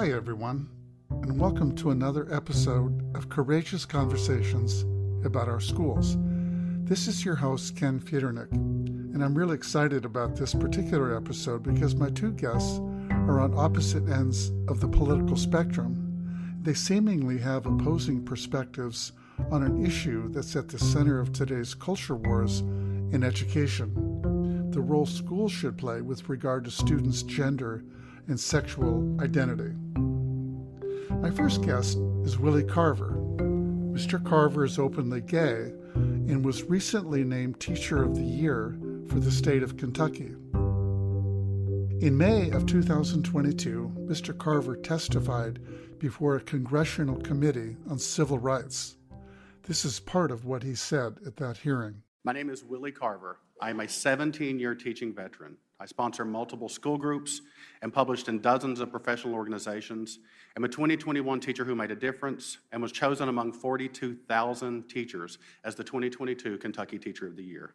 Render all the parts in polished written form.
Hi, everyone, and welcome to another episode of Courageous Conversations about our schools. This is your host, Ken Federnick, and I'm really excited about this particular episode because my two guests are on opposite ends of the political spectrum. They seemingly have opposing perspectives on an issue that's at the center of today's culture wars in education, the role schools should play with regard to students' gender and sexual identity. My first guest is Willie Carver. Mr. Carver is openly gay and was recently named Teacher of the Year for the state of Kentucky. In May of 2022, Mr. Carver testified before a congressional committee on civil rights. This is part of what he said at that hearing. My name is Willie Carver. I am a 17-year teaching veteran. I sponsor multiple school groups and published in dozens of professional organizations. I'm a 2021 teacher who made a difference and was chosen among 42,000 teachers as the 2022 Kentucky Teacher of the Year.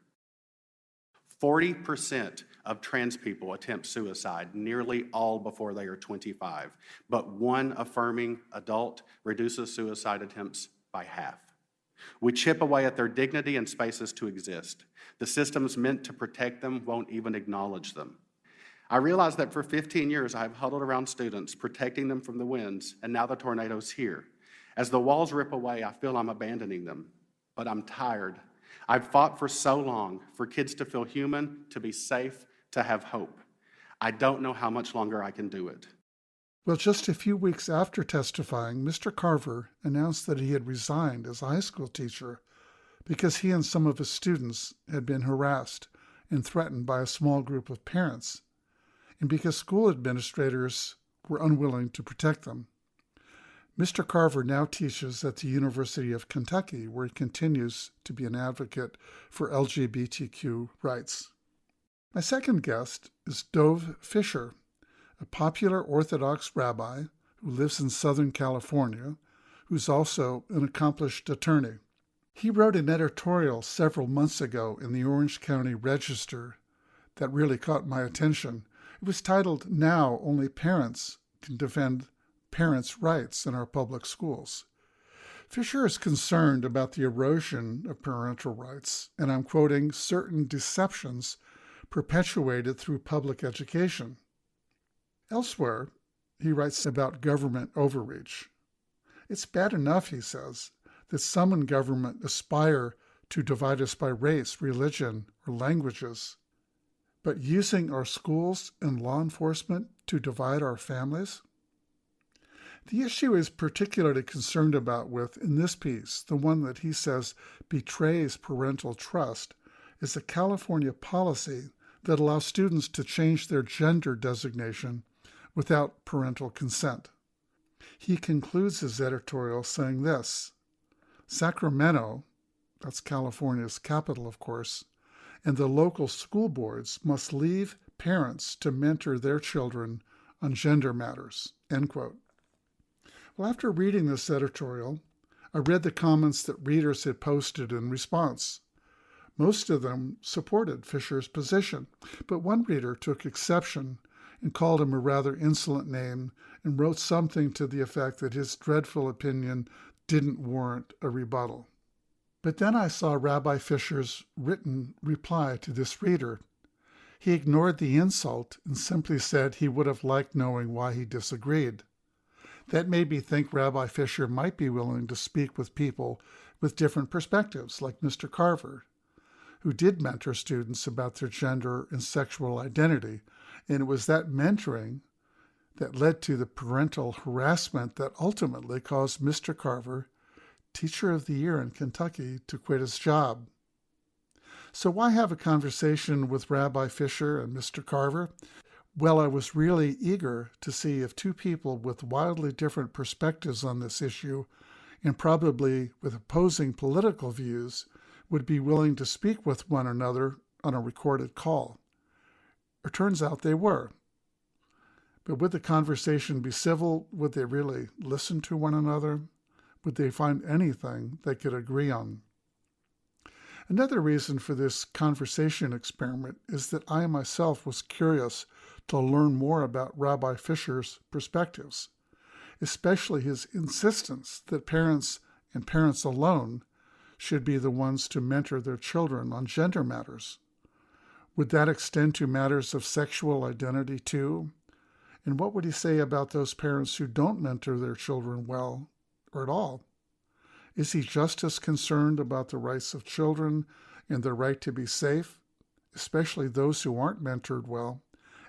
40% of trans people attempt suicide, nearly all before they are 25, but one affirming adult reduces suicide attempts by half. We chip away at their dignity and spaces to exist. The systems meant to protect them won't even acknowledge them. I realize that for 15 years I have huddled around students, protecting them from the winds, and now the tornado's here. As the walls rip away, I feel I'm abandoning them, but I'm tired. I've fought for so long for kids to feel human, to be safe, to have hope. I don't know how much longer I can do it. Well, just a few weeks after testifying, Mr. Carver announced that he had resigned as a high school teacher because he and some of his students had been harassed and threatened by a small group of parents, and because school administrators were unwilling to protect them. Mr. Carver now teaches at the University of Kentucky, where he continues to be an advocate for LGBTQ rights. My second guest is Dov Fisher, a popular Orthodox rabbi who lives in Southern California, who's also an accomplished attorney. He wrote an editorial several months ago in the Orange County Register that really caught my attention. It was titled, "Now Only Parents Can Defend Parents' Rights in Our Public Schools." Fisher is concerned about the erosion of parental rights, and I'm quoting, certain deceptions perpetuated through public education. Elsewhere, he writes about government overreach. It's bad enough, he says, that some in government aspire to divide us by race, religion, or languages. But using our schools and law enforcement to divide our families? The issue he's particularly concerned about in this piece, the one that he says betrays parental trust, is a California policy that allows students to change their gender designation without parental consent. He concludes his editorial saying this: Sacramento, that's California's capital, of course, and the local school boards must leave parents to mentor their children on gender matters, end quote. Well, after reading this editorial, I read the comments that readers had posted in response. Most of them supported Fisher's position, but one reader took exception and called him a rather insolent name and wrote something to the effect that his dreadful opinion didn't warrant a rebuttal. But then I saw Rabbi Fisher's written reply to this reader. He ignored the insult and simply said he would have liked knowing why he disagreed. That made me think Rabbi Fisher might be willing to speak with people with different perspectives, like Mr. Carver, who did mentor students about their gender and sexual identity, and it was that mentoring that led to the parental harassment that ultimately caused Mr. Carver, Teacher of the Year in Kentucky, to quit his job. So why have a conversation with Rabbi Fisher and Mr. Carver? Well, I was really eager to see if two people with wildly different perspectives on this issue, and probably with opposing political views, would be willing to speak with one another on a recorded call. It turns out they were. But would the conversation be civil? Would they really listen to one another? Would they find anything they could agree on? Another reason for this conversation experiment is that I myself was curious to learn more about Rabbi Fisher's perspectives. especially his insistence that parents and parents alone should be the ones to mentor their children on gender matters. Would that extend to matters of sexual identity too? And what would he say about those parents who don't mentor their children well or at all? Is he just as concerned about the rights of children and their right to be safe, especially those who aren't mentored well,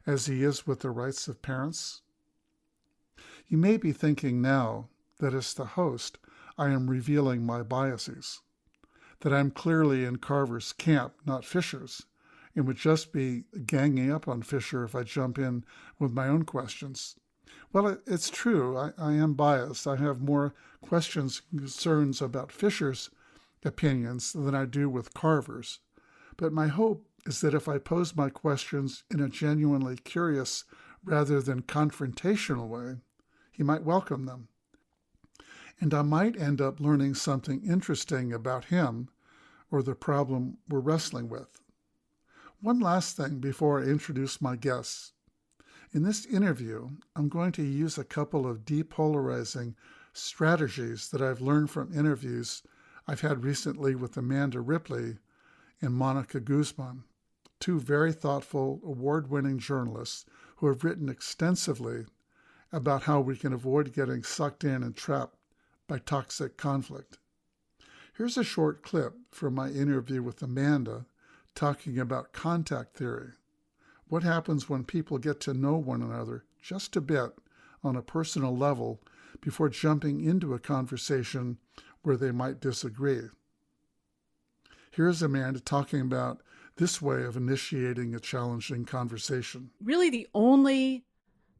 as he is with the rights of parents? You may be thinking now that as the host, I am revealing my biases, that I'm clearly in Carver's camp, not Fisher's, and would just be ganging up on Fisher if I jump in with my own questions. Well, it's true. I am biased. I have more questions and concerns about Fisher's opinions than I do with Carver's. But my hope is that if I pose my questions in a genuinely curious rather than confrontational way, he might welcome them. And I might end up learning something interesting about him or the problem we're wrestling with. One last thing before I introduce my guests. In this interview, I'm going to use a couple of depolarizing strategies that I've learned from interviews I've had recently with Amanda Ripley and Monica Guzman, two very thoughtful, award-winning journalists who have written extensively about how we can avoid getting sucked in and trapped by toxic conflict. Here's a short clip from my interview with Amanda talking about contact theory. What happens when people get to know one another just a bit on a personal level before jumping into a conversation where they might disagree? Here's Amanda talking about this way of initiating a challenging conversation. Really, the only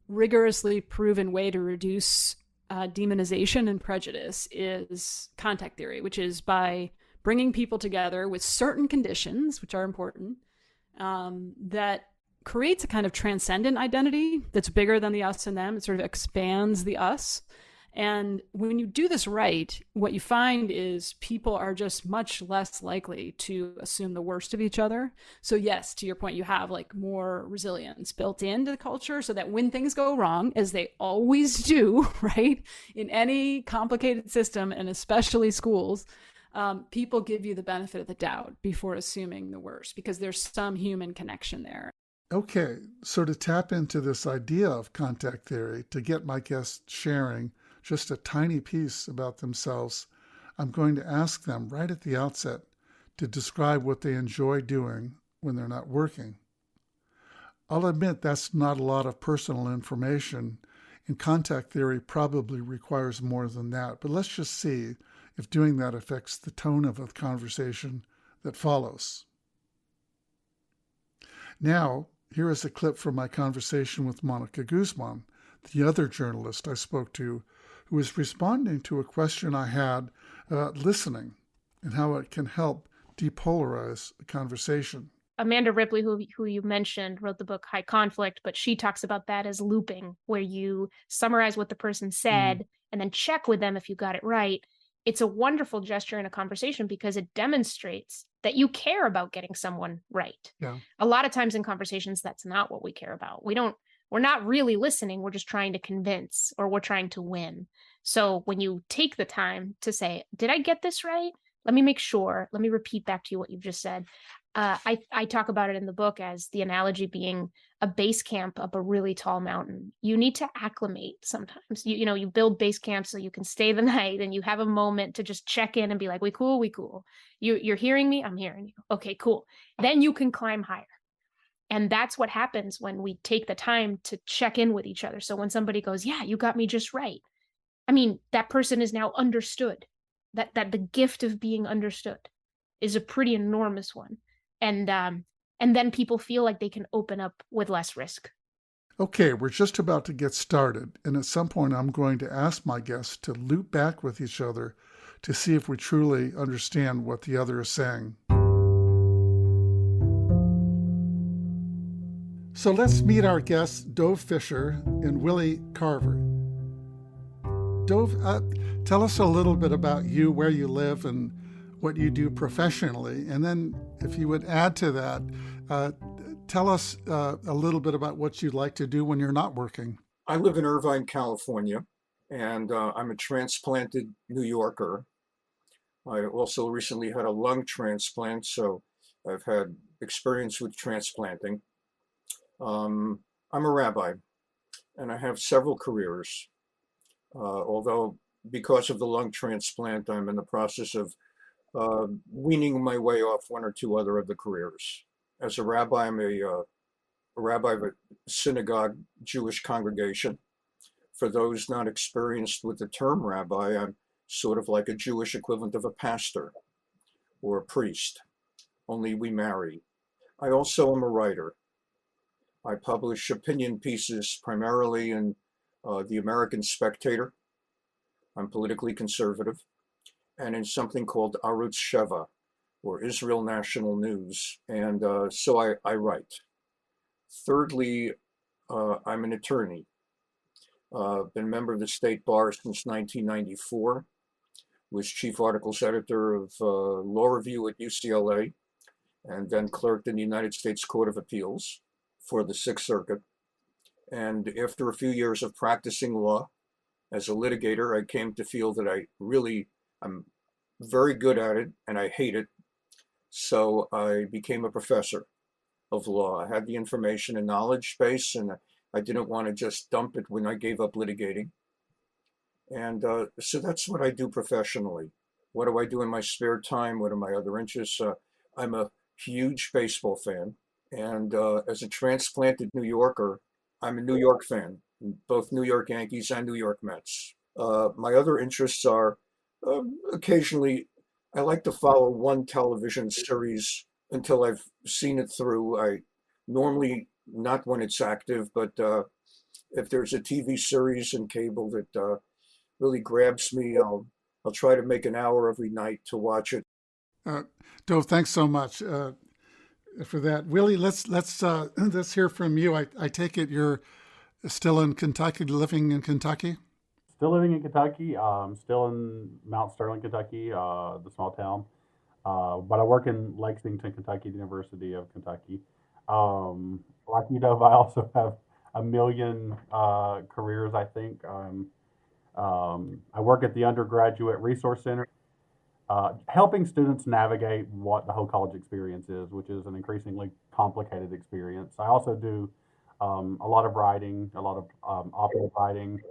rigorously proven way to reduce demonization and prejudice is contact theory, which is by bringing people together with certain conditions, which are important, that creates a kind of transcendent identity that's bigger than the us and them. It sort of expands the us. And when you do this right, what you find is people are just much less likely to assume the worst of each other. So yes, to your point, you have like more resilience built into the culture so that when things go wrong, as they always do, right, in any complicated system, and especially schools, people give you the benefit of the doubt before assuming the worst because there's some human connection there. Okay, so to tap into this idea of contact theory, to get my guests sharing just a tiny piece about themselves, I'm going to ask them right at the outset to describe what they enjoy doing when they're not working. I'll admit that's not a lot of personal information, and contact theory probably requires more than that, but let's just see if doing that affects the tone of a conversation that follows. Now, here is a clip from my conversation with Monica Guzman, the other journalist I spoke to, who was responding to a question I had about listening and how it can help depolarize a conversation. Amanda Ripley, who you mentioned, wrote the book High Conflict, but she talks about that as looping, where you summarize what the person said and then check with them if you got it right. It's a wonderful gesture in a conversation because it demonstrates that you care about getting someone right. Yeah. A lot of times in conversations, that's not what we care about. We're not really listening. We're just trying to convince, or we're trying to win. So when you take the time to say, did I get this right? Let me make sure. Let me repeat back to you what you've just said. I talk about it in the book as the analogy being a base camp up a really tall mountain. You need to acclimate sometimes. You build base camps so you can stay the night and you have a moment to just check in and be like, we cool. You're hearing me? I'm hearing you. Okay, cool. Then you can climb higher. And that's what happens when we take the time to check in with each other. So when somebody goes, yeah, you got me just right. I mean, that person is now understood. That the gift of being understood is a pretty enormous one. And then people feel like they can open up with less risk. Okay, we're just about to get started. And at some point, I'm going to ask my guests to loop back with each other to see if we truly understand what the other is saying. So let's meet our guests, Dove Fisher and Willie Carver. Dove, tell us a little bit about you, where you live, and what you do professionally. And then if you would add to that, tell us a little bit about what you'd like to do when you're not working. I live in Irvine, California. and I'm a transplanted New Yorker. I also recently had a lung transplant, so I've had experience with transplanting. I'm a rabbi, and I have several careers, although because of the lung transplant, I'm in the process of weaning my way off one or two other of the careers. As a rabbi, I'm a rabbi of a synagogue Jewish congregation. For those not experienced with the term rabbi, I'm sort of like a Jewish equivalent of a pastor or a priest, only we marry. I also am a writer. I publish opinion pieces primarily in the American Spectator. I'm politically conservative, and in something called Arutz Sheva, or Israel National News. And so I write. Thirdly, I'm an attorney. Been a member of the state bar since 1994. Was chief articles editor of Law Review at UCLA, and then clerked in the United States Court of Appeals for the Sixth Circuit. And after a few years of practicing law as a litigator, I came to feel that I'm very good at it and I hate it. So I became a professor of law. I had the information and knowledge base, and I didn't want to just dump it when I gave up litigating. And so that's what I do professionally. What do I do in my spare time? What are my other interests? I'm a huge baseball fan. And as a transplanted New Yorker, I'm a New York fan, both New York Yankees and New York Mets. My other interests are occasionally, I like to follow one television series until I've seen it through. I normally, not when it's active, but if there's a TV series in cable that really grabs me, I'll try to make an hour every night to watch it. Dove, thanks so much for that. Willie, let's hear from you. I take it you're still in Kentucky, living in Kentucky. Still living in Kentucky. Still in Mount Sterling, Kentucky, the small town. But I work in Lexington, Kentucky, the University of Kentucky. Like you know, I also have a million careers, I think. I work at the Undergraduate Resource Center, helping students navigate what the whole college experience is, which is an increasingly complicated experience. I also do a lot of writing, a lot of op-ed writing.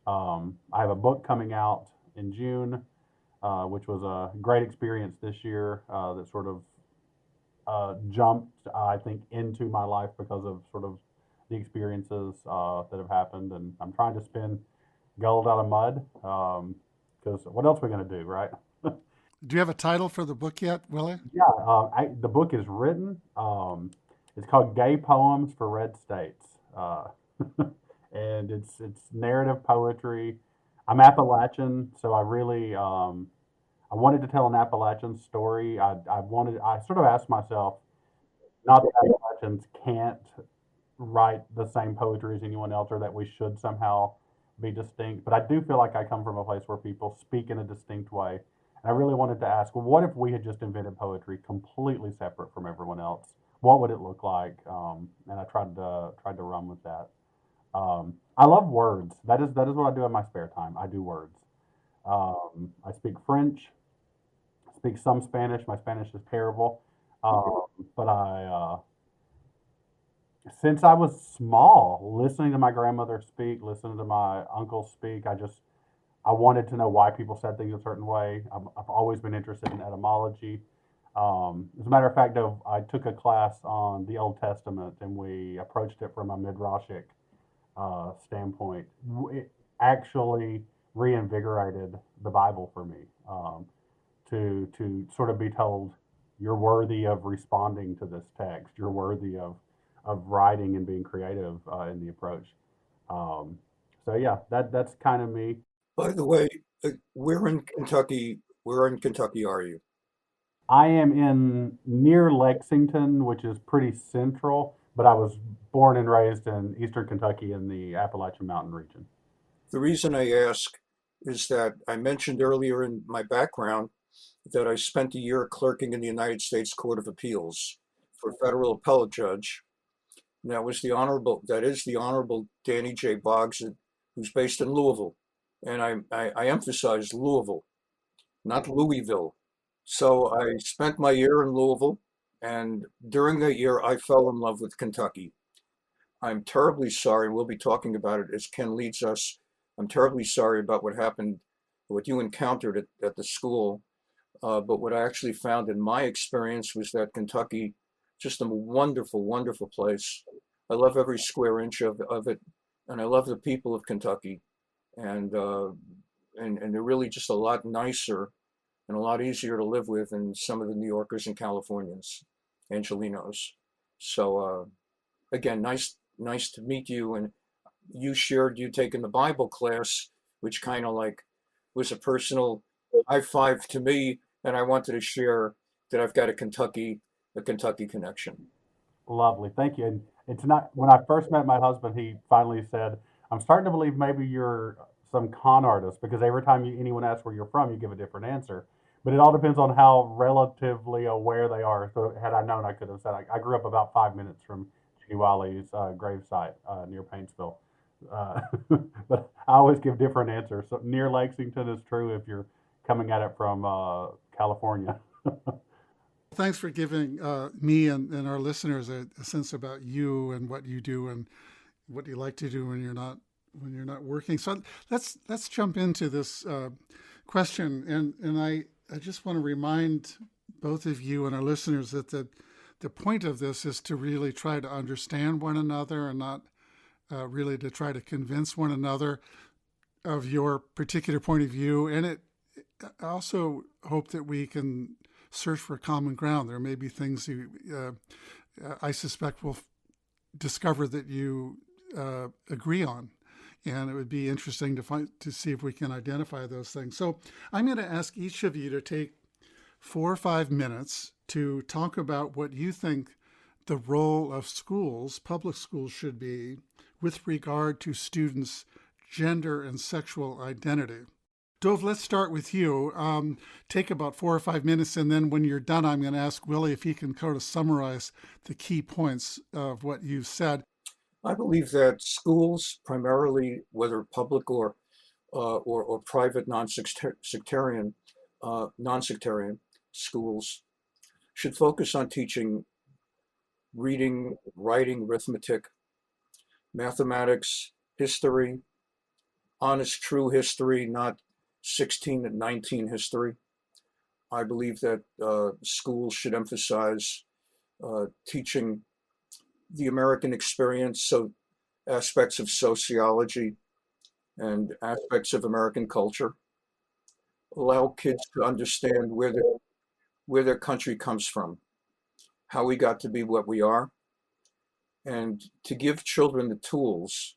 I have a book coming out in June, which was a great experience this year that sort of jumped, I think, into my life because of sort of the experiences that have happened. And I'm trying to spin gold out of mud because what else are we going to do, right? Do you have a title for the book yet, Willie? Yeah, the book is written. It's called Gay Poems for Red States. And it's narrative poetry. I'm Appalachian, so I really I wanted to tell an Appalachian story. I sort of asked myself, not that Appalachians can't write the same poetry as anyone else, or that we should somehow be distinct, but I do feel like I come from a place where people speak in a distinct way. And I really wanted to ask, well, what if we had just invented poetry completely separate from everyone else? What would it look like? And I tried to run with that. I love words. That is what I do in my spare time. I do words. I speak French, speak some Spanish. My Spanish is terrible, but since I was small, listening to my grandmother speak, listening to my uncle speak, I wanted to know why people said things a certain way. I've always been interested in etymology. As a matter of fact, I took a class on the Old Testament, and we approached it from a midrashic standpoint. It actually reinvigorated the Bible for me, to sort of be told, you're worthy of responding to this text. You're worthy of writing and being creative in the approach. So yeah, that's kind of me. By the way, where in Kentucky? Where in Kentucky are you? I am in near Lexington, which is pretty central, but I was born and raised in eastern Kentucky in the Appalachian Mountain region. The reason I ask is that I mentioned earlier in my background that I spent a year clerking in the United States Court of Appeals for a federal appellate judge. And that is the Honorable Danny J. Boggs, who's based in Louisville, And I emphasize Louisville, not Louisville. So I spent my year in Louisville, and during that year, I fell in love with Kentucky. I'm terribly sorry. We'll be talking about it as Ken leads us. I'm terribly sorry about what happened, what you encountered at the school. But what I actually found in my experience was that Kentucky, just a wonderful, wonderful place. I love every square inch of it, and I love the people of Kentucky. And, uh, and they're really just a lot nicer and a lot easier to live with than some of the New Yorkers and Californians, Angelinos. So again, nice to meet you. And you shared you taking the Bible class, which kind of like was a personal high five to me. And I wanted to share that I've got a Kentucky connection. Lovely, thank you. And tonight, when I first met my husband, he finally said, "I'm starting to believe maybe you're some con artist because every time anyone asks where you're from, you give a different answer. But it all depends on how relatively aware they are. So had I known, I could have said I grew up about 5 minutes from Gene Wiley's gravesite near Paintsville. Uh, but I always give different answers. So near Lexington is true if you're coming at it from California. Thanks for giving me and our listeners a sense about you and what you do and what you like to do when you're not working. So let's jump into this question, and I just want to remind both of you and our listeners that the point of this is to really try to understand one another and not really to try to convince one another of your particular point of view. And I also hope that we can search for common ground. There may be things I suspect we'll discover that you agree on, and it would be interesting to see if we can identify those things. So I'm going to ask each of you to take 4 or 5 minutes to talk about what you think the role of schools, public schools, should be with regard to students' gender and sexual identity. Dove, let's start with you. Take about 4 or 5 minutes, and then when you're done, I'm going to ask Willie if he can kind of summarize the key points of what you've said. I believe that schools, primarily whether public or private non-sectarian schools, should focus on teaching reading, writing, arithmetic, mathematics, history, honest, true history, not 16 and 19 history. I believe that schools should emphasize teaching the American experience, so aspects of sociology and aspects of American culture. Allow kids to understand where their country comes from, how we got to be what we are, and to give children the tools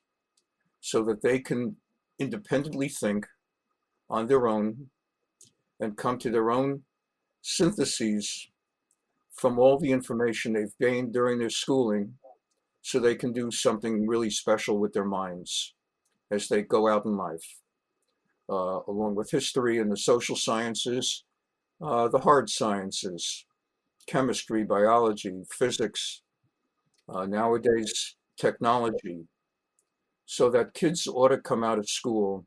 so that they can independently think on their own and come to their own syntheses from all the information they've gained during their schooling, so they can do something really special with their minds as they go out in life, along with history and the social sciences, the hard sciences, chemistry, biology, physics, nowadays technology, so that kids ought to come out of school,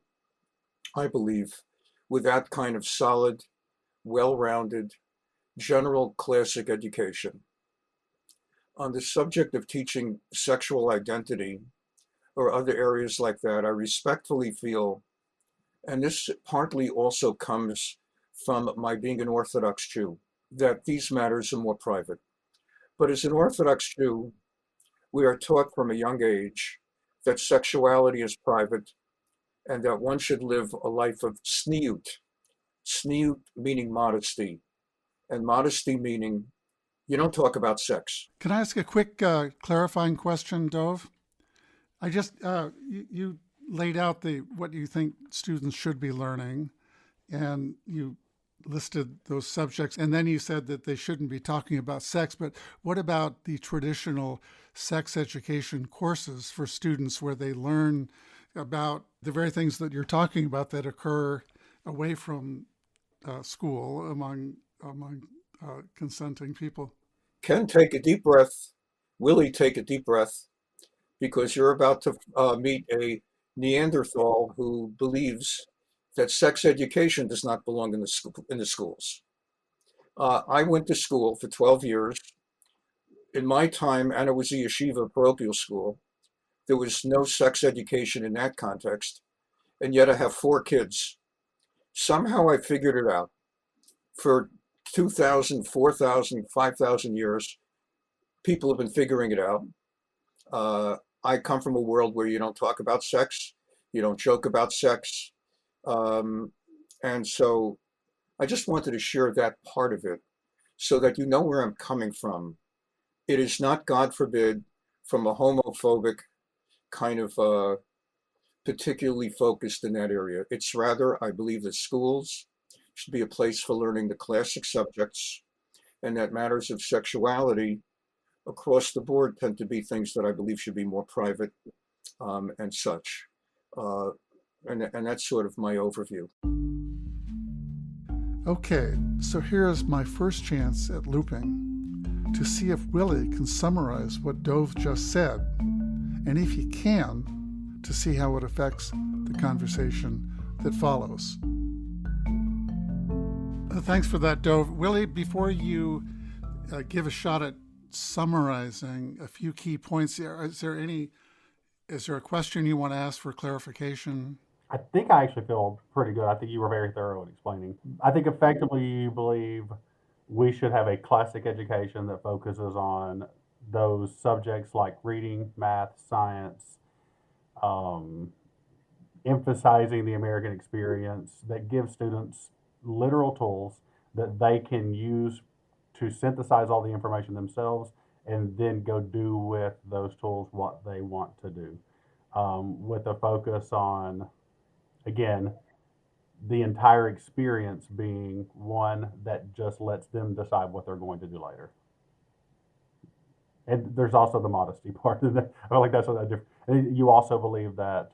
I believe, with that kind of solid, well-rounded, general classic education. On the subject of teaching sexual identity or other areas like that, I respectfully feel, and this partly also comes from my being an Orthodox Jew, that these matters are more private. But as an Orthodox Jew, we are taught from a young age that sexuality is private and that one should live a life of tzniut meaning modesty, and modesty meaning you don't talk about sex. Can I ask a quick clarifying question, Dove? I just you laid out what you think students should be learning, and you listed those subjects, and then you said that they shouldn't be talking about sex. But what about the traditional sex education courses for students where they learn about the very things that you're talking about that occur away from school among consenting people? Ken, take a deep breath. Willie, take a deep breath, because you're about to meet a Neanderthal who believes that sex education does not belong in the schools. I went to school for 12 years. In my time, and it was a yeshiva parochial school, there was no sex education in that context, and yet I have 4 kids. Somehow I figured it out. For 2,000, 4,000, 5,000 years, people have been figuring it out. I come from a world where you don't talk about sex, you don't joke about sex. And so I just wanted to share that part of it so that you know where I'm coming from. It is not, God forbid, from a homophobic kind of particularly focused in that area. It's rather, I believe that schools should be a place for learning the classic subjects, and that matters of sexuality across the board tend to be things that I believe should be more private and such. And that's sort of my overview. Okay, so here is my first chance at looping to see if Willie can summarize what Dove just said, and if he can, to see how it affects the conversation that follows. Thanks for that, Dove. Willie, before you give a shot at summarizing a few key points, is there a question you want to ask for clarification? I think I actually feel pretty good. I think you were very thorough in explaining. I think effectively you believe we should have a classic education that focuses on those subjects like reading, math, science, emphasizing the American experience, that gives students literal tools that they can use to synthesize all the information themselves and then go do with those tools what they want to do, with a focus on, again, the entire experience being one that just lets them decide what they're going to do later. And there's also the modesty part of that. I feel like that's a different. And you also believe that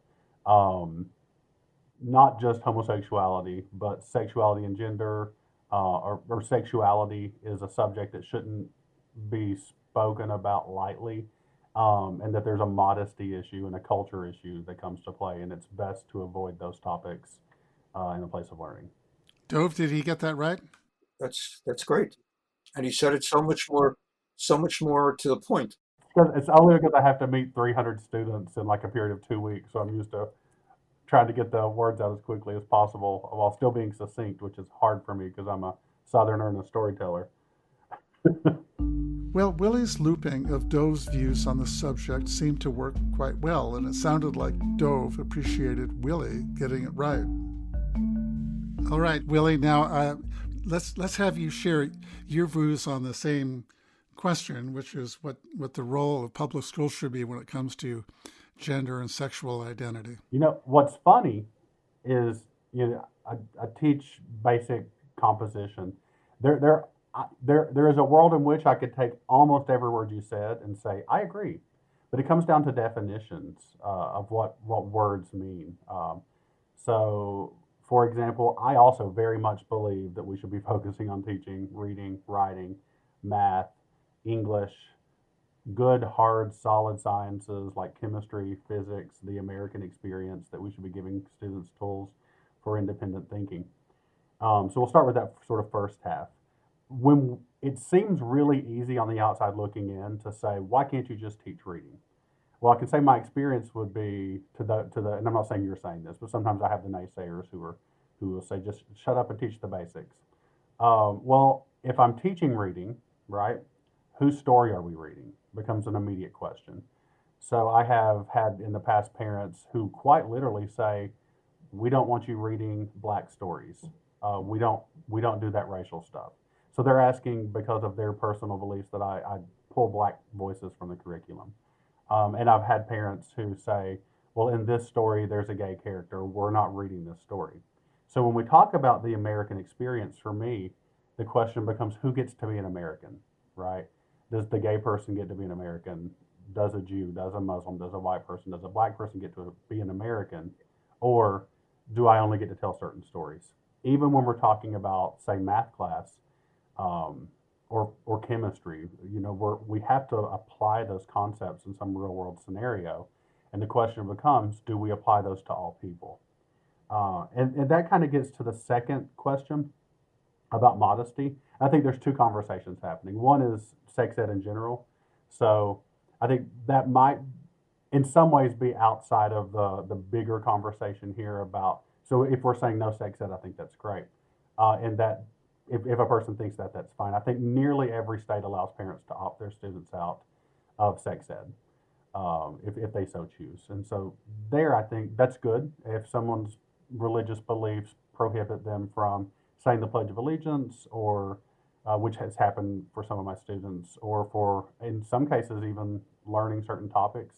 not just homosexuality, but sexuality and gender, or sexuality is a subject that shouldn't be spoken about lightly, and that there's a modesty issue and a culture issue that comes to play, and it's best to avoid those topics in a place of learning. Dove, did he get that right? That's great, and he said it so much more to the point. It's only because I have to meet 300 students in like a period of 2 weeks, so I'm used to trying to get the words out as quickly as possible while still being succinct, which is hard for me because I'm a Southerner and a storyteller. Well, Willie's looping of Dove's views on the subject seemed to work quite well, and it sounded like Dove appreciated Willie getting it right. All right, Willie, now let's have you share your views on the same question, which is what the role of public schools should be when it comes to gender and sexual identity. You know, what's funny is, I teach basic composition. There is a world in which I could take almost every word you said and say, I agree. But it comes down to definitions of what words mean. So, for example, I also very much believe that we should be focusing on teaching reading, writing, math, English, good, hard, solid sciences like chemistry, physics, the American experience, that we should be giving students tools for independent thinking. So we'll start with that sort of first half. When it seems really easy on the outside looking in to say, why can't you just teach reading? Well, I can say my experience would be to the, and I'm not saying you're saying this, but sometimes I have the naysayers who will say, just shut up and teach the basics. Well, if I'm teaching reading, right, whose story are we reading? Becomes an immediate question. So I have had in the past parents who quite literally say, we don't want you reading Black stories. We don't do that racial stuff. So they're asking because of their personal beliefs that I pull Black voices from the curriculum. And I've had parents who say, well, in this story, there's a gay character. We're not reading this story. So when we talk about the American experience, for me, the question becomes, who gets to be an American, right? Does the gay person get to be an American? Does a Jew, does a Muslim, does a white person, does a Black person get to be an American? Or do I only get to tell certain stories? Even when we're talking about, say, math class, or chemistry, we have to apply those concepts in some real world scenario. And the question becomes, do we apply those to all people? And that kind of gets to the second question about modesty. I think there's two conversations happening. One is sex ed in general. So I think that might, in some ways, be outside of the bigger conversation here about. So if we're saying no sex ed, I think that's great, and that if a person thinks that, that's fine. I think nearly every state allows parents to opt their students out of sex ed, if they so choose. And so there, I think that's good. If someone's religious beliefs prohibit them from saying the Pledge of Allegiance, or which has happened for some of my students, or for, in some cases, even learning certain topics,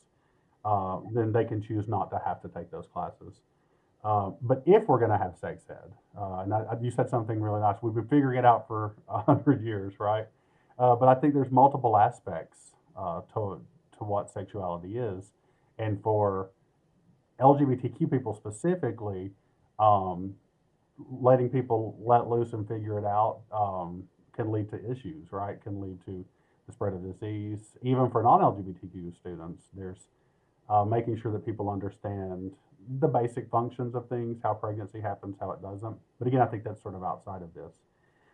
then they can choose not to have to take those classes. But if we're going to have sex ed, and you said something really nice, we've been figuring it out for 100 years, right? But I think there's multiple aspects to what sexuality is. And for LGBTQ people specifically, letting people let loose and figure it out can lead to issues, right? Can lead to the spread of disease. Even for non-LGBTQ students, there's making sure that people understand the basic functions of things, how pregnancy happens, how it doesn't. But again, I think that's sort of outside of this.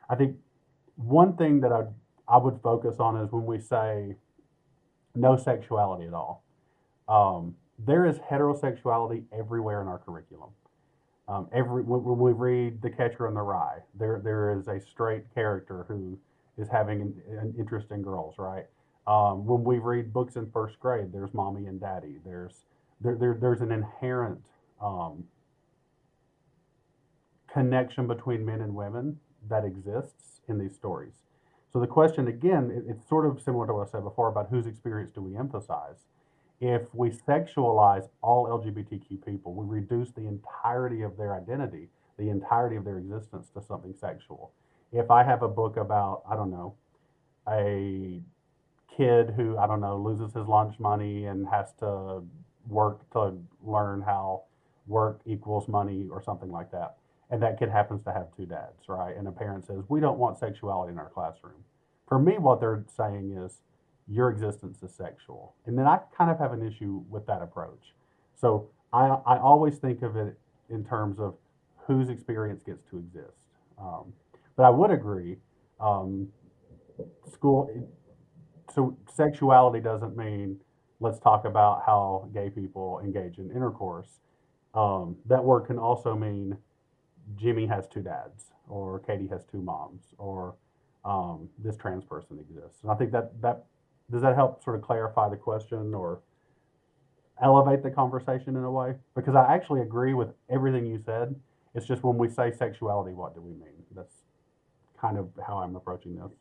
I think one thing that I would focus on is when we say no sexuality at all. There is heterosexuality everywhere in our curriculum. When we read The Catcher in the Rye, there is a straight character who is having an interest in girls, right? When we read books in first grade, there's mommy and daddy. There's an inherent connection between men and women that exists in these stories. So the question, again, it's sort of similar to what I said before about whose experience do we emphasize. If we sexualize all LGBTQ people, we reduce the entirety of their identity, the entirety of their existence to something sexual. If I have a book about, I don't know, a kid who, I don't know, loses his lunch money and has to work to learn how work equals money or something like that. And that kid happens to have two dads, right? And a parent says, we don't want sexuality in our classroom. For me, what they're saying is, your existence is sexual. And then I kind of have an issue with that approach. So I always think of it in terms of whose experience gets to exist. But I would agree, so sexuality doesn't mean let's talk about how gay people engage in intercourse. That word can also mean Jimmy has two dads, or Katie has two moms, or this trans person exists. And I think that does that help sort of clarify the question or elevate the conversation in a way? Because I actually agree with everything you said. It's just when we say sexuality, what do we mean? That's kind of how I'm approaching this.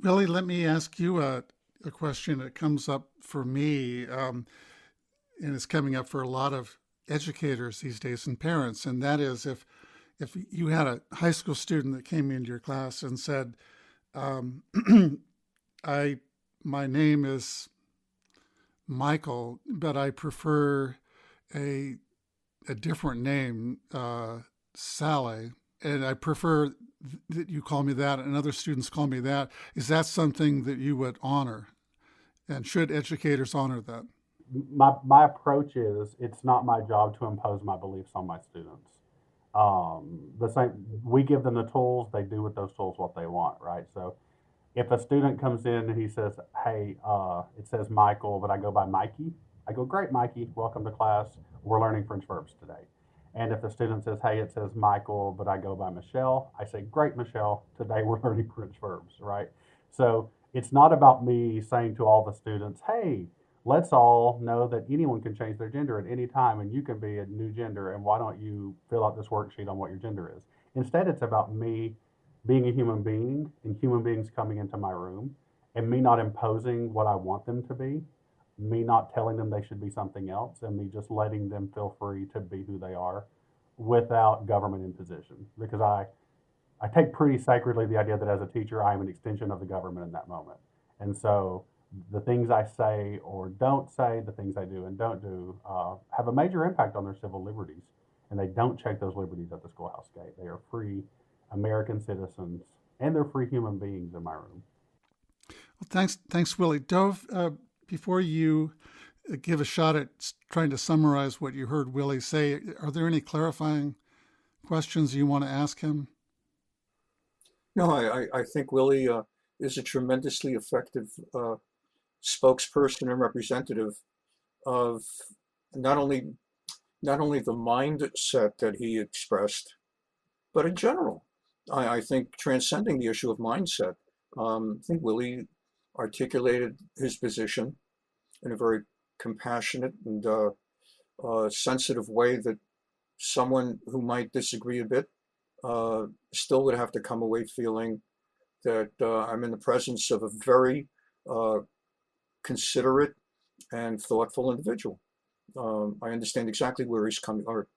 Billy, let me ask you a question that comes up for me, and it's coming up for a lot of educators these days and parents, and that is if you had a high school student that came into your class and said, my name is Michael, but I prefer a different name, Sally, and I prefer that you call me that and other students call me that. Is that something that you would honor? And should educators honor that? My approach is, it's not my job to impose my beliefs on my students. The same, we give them the tools, they do with those tools what they want, right? So if a student comes in and he says, hey, it says Michael, but I go by Mikey, I go, great, Mikey, welcome to class. We're learning French verbs today. And if the student says, hey, it says Michael, but I go by Michelle, I say, great, Michelle, today we're learning French verbs, right? So it's not about me saying to all the students, hey, let's all know that anyone can change their gender at any time and you can be a new gender, and why don't you fill out this worksheet on what your gender is? Instead, it's about me being a human being and human beings coming into my room and me not imposing what I want them to be, me not telling them they should be something else, and me just letting them feel free to be who they are without government imposition. Because I take pretty sacredly the idea that as a teacher, I am an extension of the government in that moment. And so the things I say or don't say, the things I do and don't do, have a major impact on their civil liberties. And they don't check those liberties at the schoolhouse gate. They are free American citizens, and they're free human beings in my room. Well, thanks, Willie. Dove, before you give a shot at trying to summarize what you heard Willie say. Are there any clarifying questions you want to ask him? No, I think Willie is a tremendously effective spokesperson and representative of not only the mindset that he expressed, but in general. I think transcending the issue of mindset, I think Willie articulated his position in a very compassionate and sensitive way that someone who might disagree a bit still would have to come away feeling that I'm in the presence of a very considerate and thoughtful individual. I understand exactly where he's coming, or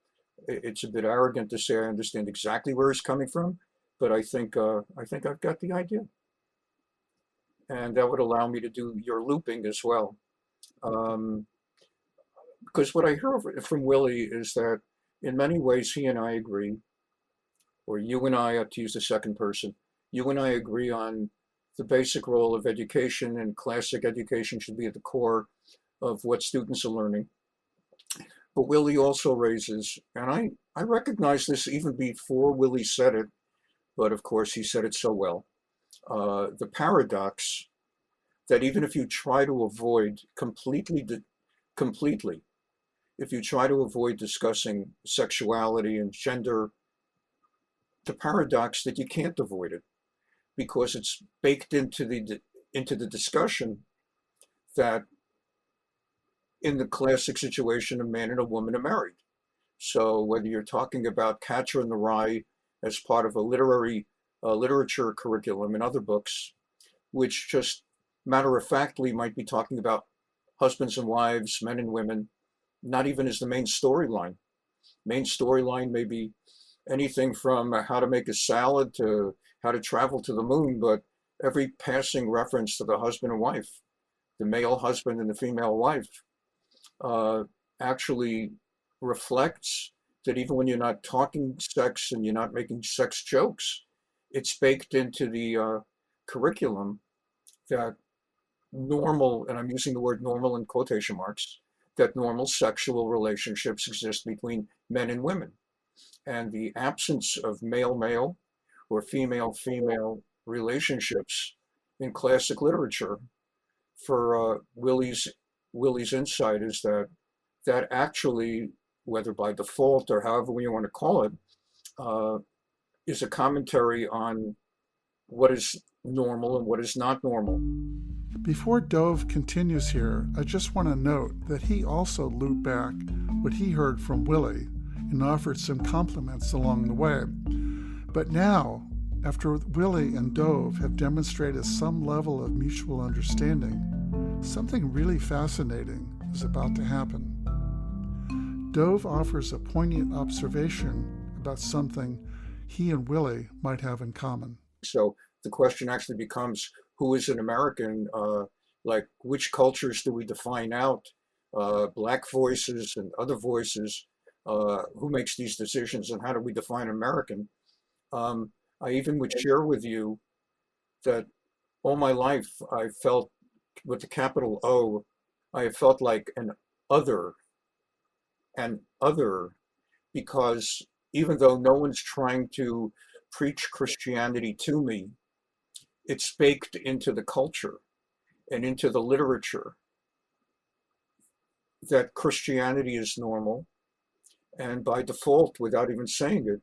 it's a bit arrogant to say I understand exactly where he's coming from, but I think I've got the idea, and that would allow me to do your looping as well. Because what I hear from Willie is that in many ways he and I agree, or you and I, to use the second person, you and I agree on the basic role of education, and classic education should be at the core of what students are learning. But Willie also raises, and I recognize this even before Willie said it, but of course he said it so well, the paradox that even if you try to avoid completely, if you try to avoid discussing sexuality and gender, the paradox that you can't avoid it because it's baked into the discussion that in the classic situation, a man and a woman are married. So whether you're talking about Catcher in the Rye as part of a literature curriculum in other books, which just matter-of-factly might be talking about husbands and wives, men and women, not even as the main storyline. Main storyline may be anything from how to make a salad to how to travel to the moon, but every passing reference to the husband and wife, the male husband and the female wife, actually reflects that even when you're not talking sex and you're not making sex jokes, it's baked into the curriculum that normal, and I'm using the word normal in quotation marks, that normal sexual relationships exist between men and women. And the absence of male-male or female-female relationships in classic literature for Willie's insight is that actually, whether by default or however you want to call it, is a commentary on what is normal and what is not normal. Before Dove continues here, I just want to note that he also looped back what he heard from Willie and offered some compliments along the way. But now, after Willie and Dove have demonstrated some level of mutual understanding, something really fascinating is about to happen. Dove offers a poignant observation about something he and Willie might have in common. So the question actually becomes, who is an American? Like, which cultures do we define out? Black voices and other voices. Who makes these decisions, and how do we define American? I even would share with you that all my life I felt, with the capital O, I have felt like an other, because even though no one's trying to preach Christianity to me, it's baked into the culture and into the literature that Christianity is normal, and by default, without even saying it,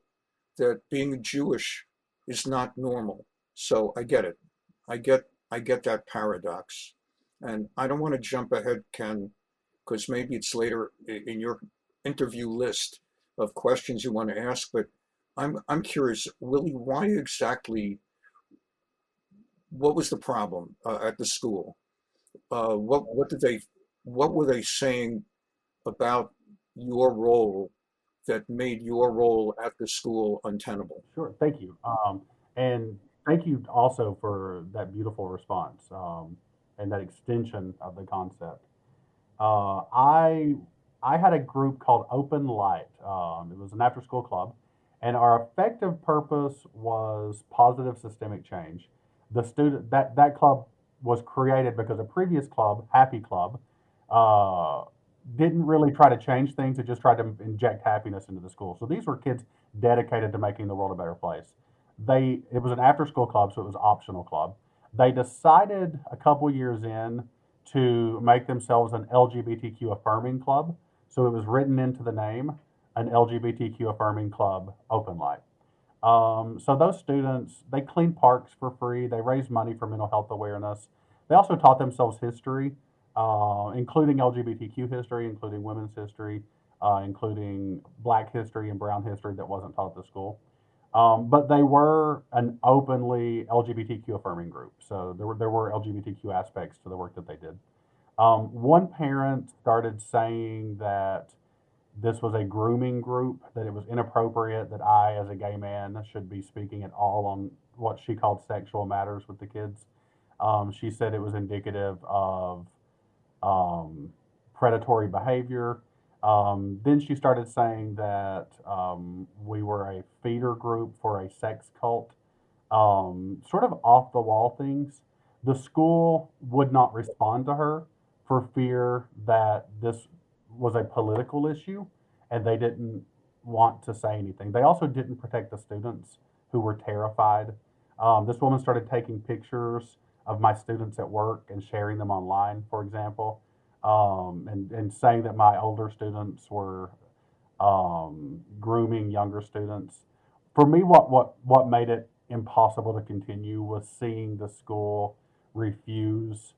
that being Jewish is not normal. So I get it. I get that paradox. And I don't want to jump ahead, Ken, because maybe it's later in your interview list of questions you want to ask, but I'm curious, Willie, why exactly, what was the problem at the school? What were they saying about your role that made your role at the school untenable? Sure, thank you. And thank you also for that beautiful response and that extension of the concept. Uh, I I had a group called Open Light. It was an after-school club, and our effective purpose was positive systemic change. The student that club was created because a previous club, Happy Club, uh, didn't really try to change things. It just tried to inject happiness into the school. So these were kids dedicated to making the world a better place. It was an after school club, so it was optional club. They decided a couple years in to make themselves an LGBTQ affirming club. So it was written into the name, an LGBTQ affirming club, open light. So those students, they cleaned parks for free. They raised money for mental health awareness. They also taught themselves history, including LGBTQ history, including women's history, including Black history and Brown history that wasn't taught at the school. But they were an openly LGBTQ affirming group. So there were LGBTQ aspects to the work that they did. One parent started saying that this was a grooming group, that it was inappropriate that I, as a gay man, should be speaking at all on what she called sexual matters with the kids. She said it was indicative of predatory behavior. Then she started saying that we were a feeder group for a sex cult, sort of off the wall things. The school would not respond to her for fear that this was a political issue, and they didn't want to say anything. They also didn't protect the students who were terrified. This woman started taking pictures of my students at work and sharing them online, for example, and saying that my older students were grooming younger students. For me, what made it impossible to continue was seeing the school refuse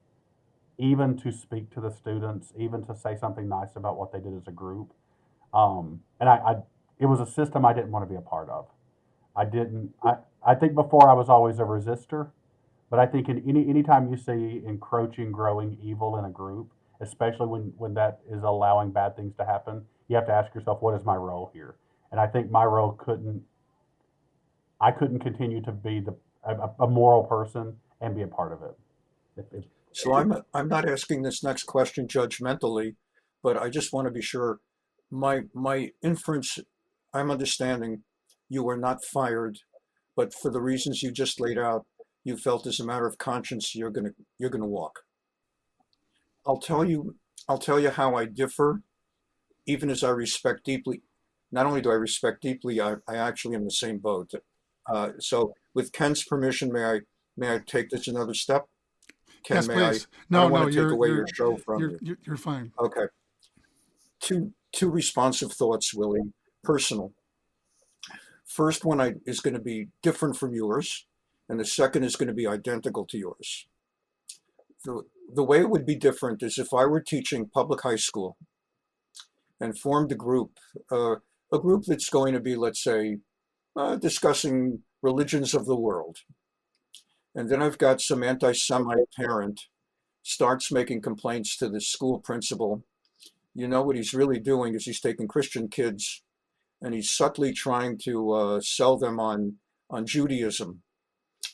even to speak to the students, even to say something nice about what they did as a group. And it was a system I didn't want to be a part of. I didn't. I think before I was always a resistor, but I think in anytime you see encroaching, growing evil in a group, especially when that is allowing bad things to happen, you have to ask yourself, what is my role here? And I think my role I couldn't continue to be a moral person and be a part of it. So I'm not asking this next question judgmentally, but I just want to be sure. My inference, I'm understanding you were not fired, but for the reasons you just laid out, you felt as a matter of conscience you're gonna walk. I'll tell you how I differ, even as I respect deeply. Not only do I respect deeply, I actually am in the same boat. So with Ken's permission, may I take this another step? Ken, Yes, may I? please. I No, don't no, want to take away your show from you. you're fine. Okay. Two responsive thoughts, Willie. Personal. First one is going to be different from yours, and the second is going to be identical to yours. The way it would be different is if I were teaching public high school and formed a group that's going to be, let's say, discussing religions of the world. And then I've got some anti-Semite parent starts making complaints to the school principal. You know what he's really doing is he's taking Christian kids and he's subtly trying to sell them on Judaism,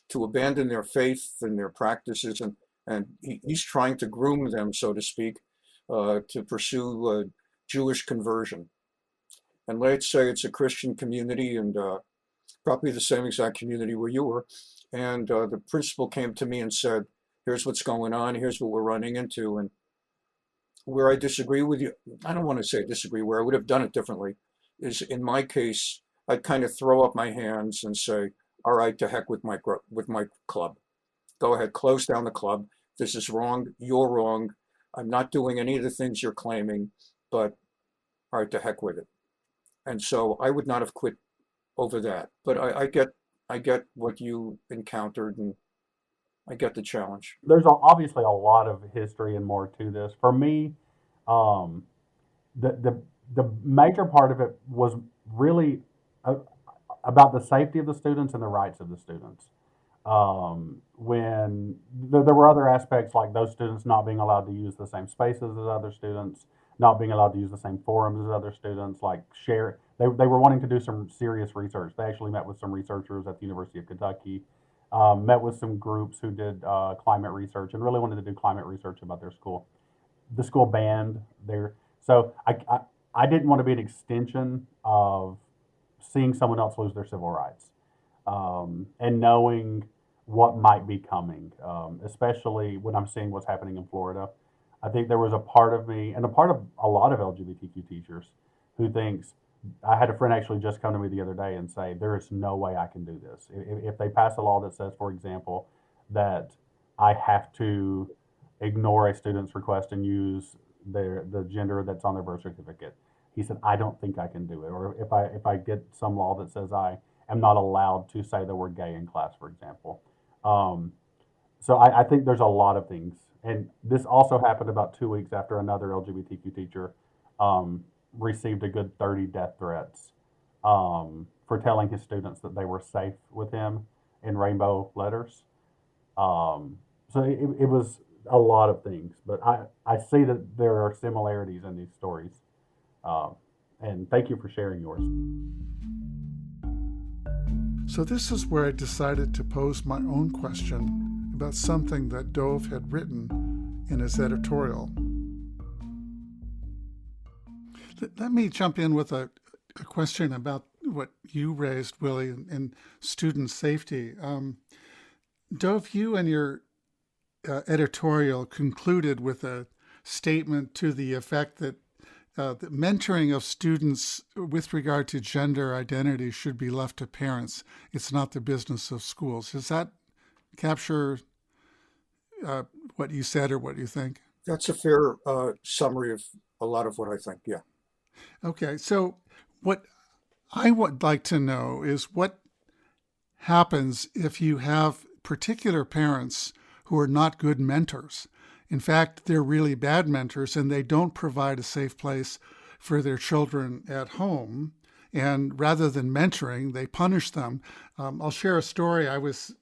to abandon their faith and their practices, and he's trying to groom them, so to speak, to pursue Jewish conversion. And let's say it's a Christian community, and probably the same exact community where you were, and the principal came to me and said, here's what's going on, here's what we're running into. And where I disagree with you, I don't want to say disagree, where I would have done it differently, is in my case, I'd kind of throw up my hands and say, all right, to heck with my club. Go ahead, close down the club. This is wrong, you're wrong. I'm not doing any of the things you're claiming, but all right, to heck with it. And so I would not have quit over that. But I get what you encountered, and I get the challenge. There's obviously a lot of history and more to this. For me, the major part of it was really about the safety of the students and the rights of the students. When there were other aspects like those students not being allowed to use the same spaces as other students, not being allowed to use the same forums as other students, like share. They were wanting to do some serious research. They actually met with some researchers at the University of Kentucky, met with some groups who did climate research and really wanted to do climate research about their school. The school banned their, so I didn't want to be an extension of seeing someone else lose their civil rights, and knowing what might be coming, especially when I'm seeing what's happening in Florida. I think there was a part of me, and a part of a lot of LGBTQ teachers, who thinks, I had a friend actually just come to me the other day and say, there is no way I can do this. If they pass a law that says, for example, that I have to ignore a student's request and use the gender that's on their birth certificate, he said, I don't think I can do it. Or if I get some law that says I am not allowed to say the word gay in class, for example. So I think there's a lot of things. And this also happened about 2 weeks after another LGBTQ teacher received a good 30 death threats for telling his students that they were safe with him in rainbow letters. So it was a lot of things, but I see that there are similarities in these stories. And thank you for sharing yours. So this is where I decided to pose my own question about something that Dove had written in his editorial. Let me jump in with a question about what you raised, Willie, and student safety. Dove, you and your editorial concluded with a statement to the effect that the mentoring of students with regard to gender identity should be left to parents. It's not the business of schools. Does that capture what you said or what you think? That's a fair summary of a lot of what I think, yeah. Okay, so what I would like to know is what happens if you have particular parents who are not good mentors. In fact, they're really bad mentors and they don't provide a safe place for their children at home. And rather than mentoring, they punish them. I'll share a story. I was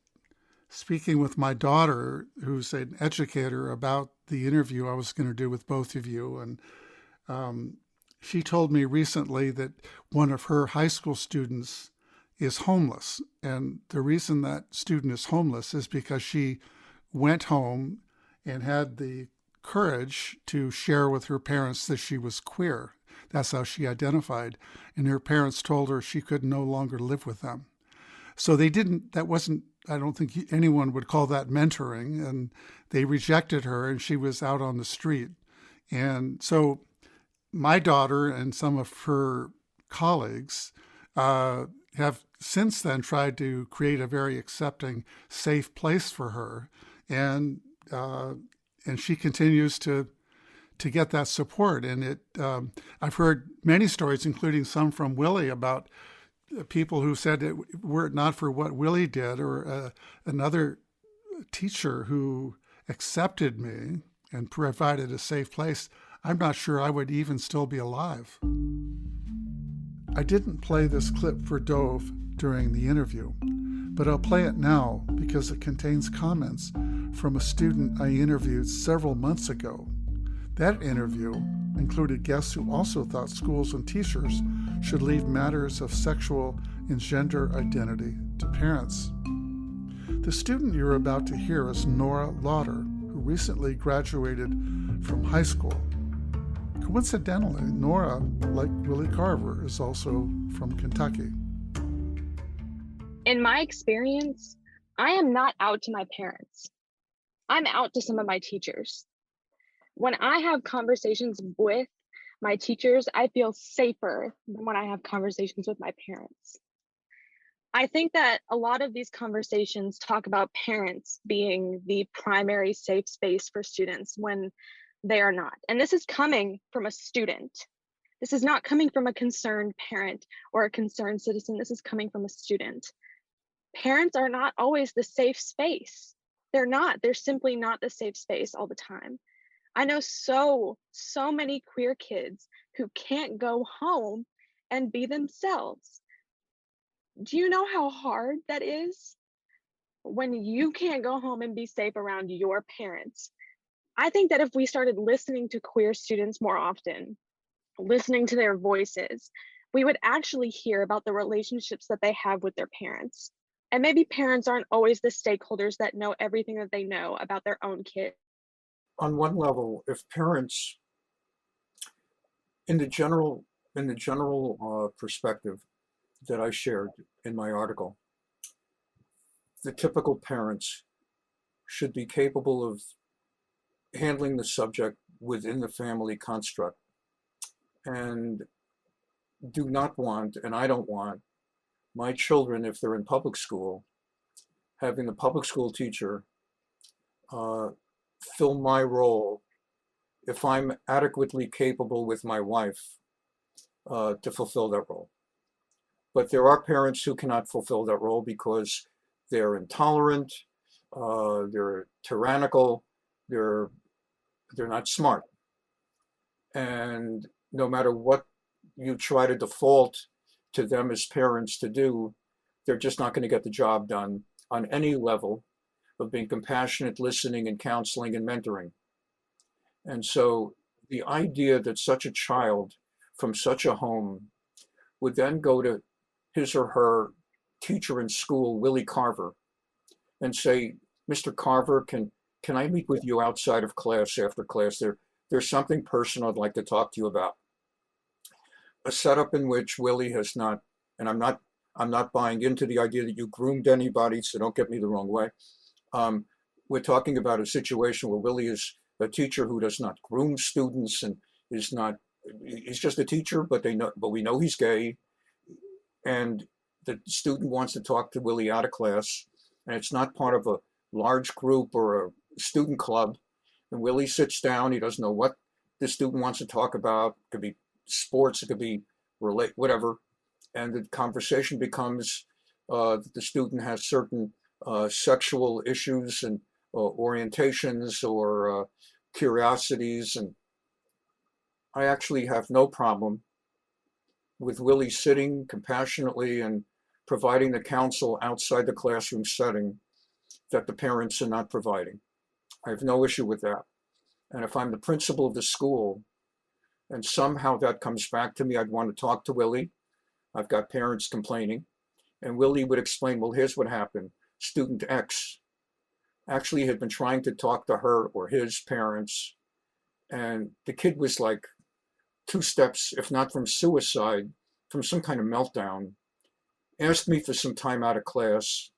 speaking with my daughter, who's an educator, about the interview I was going to do with both of you. And she told me recently that one of her high school students is homeless. And the reason that student is homeless is because she went home and had the courage to share with her parents that she was queer. That's how she identified. And her parents told her she could no longer live with them. So that wasn't, I don't think anyone would call that mentoring. And they rejected her and she was out on the street. And so my daughter and some of her colleagues have since then tried to create a very accepting, safe place for her. And she continues to get that support. And I've heard many stories, including some from Willie, about people who said, were it not for what Willie did, or another teacher who accepted me and provided a safe place, I'm not sure I would even still be alive. I didn't play this clip for Dove during the interview, but I'll play it now because it contains comments from a student I interviewed several months ago. That interview included guests who also thought schools and teachers should leave matters of sexual and gender identity to parents. The student you're about to hear is Nora Lauder, who recently graduated from high school. Coincidentally, Nora, like Willie Carver, is also from Kentucky. In my experience, I am not out to my parents. I'm out to some of my teachers. When I have conversations with my teachers, I feel safer than when I have conversations with my parents. I think that a lot of these conversations talk about parents being the primary safe space for students when they are not. And this is coming from a student. This is not coming from a concerned parent or a concerned citizen. This is coming from a student. Parents are not always the safe space. They're not. They're simply not the safe space all the time. I know so many queer kids who can't go home and be themselves. Do you know how hard that is when you can't go home and be safe around your parents? I think that if we started listening to queer students more often, listening to their voices, we would actually hear about the relationships that they have with their parents. And maybe parents aren't always the stakeholders that know everything that they know about their own kids. On one level, if parents, in the general perspective that I shared in my article, the typical parents should be capable of handling the subject within the family construct, and do not want, and I don't want, my children, if they're in public school, having the public school teacher uh, fill my role if I'm adequately capable with my wife to fulfill that role. But there are parents who cannot fulfill that role because they're intolerant, they're tyrannical, they're they're not smart. And no matter what you try to default to them as parents to do, they're just not going to get the job done on any level of being compassionate, listening, and counseling and mentoring. And so the idea that such a child from such a home would then go to his or her teacher in school, Willie Carver, and say, Mr. Carver, can I meet with you outside of class after class? There's something personal I'd like to talk to you about. A setup in which Willie has not, and I'm not buying into the idea that you groomed anybody, so don't get me the wrong way. We're talking about a situation where Willie is a teacher who does not groom students and is not, he's just a teacher, but we know he's gay. And the student wants to talk to Willie out of class, and it's not part of a large group or a student club. And Willie sits down, he doesn't know what the student wants to talk about. It could be sports, it could be whatever. And the conversation becomes that the student has certain sexual issues and orientations or curiosities. And I actually have no problem with Willie sitting compassionately and providing the counsel outside the classroom setting that the parents are not providing. I have no issue with that. And if I'm the principal of the school and somehow that comes back to me, I'd want to talk to Willie. I've got parents complaining. And Willie would explain, well, here's what happened. Student X actually had been trying to talk to her or his parents. And the kid was like 2 steps, if not from suicide, from some kind of meltdown, asked me for some time out of class.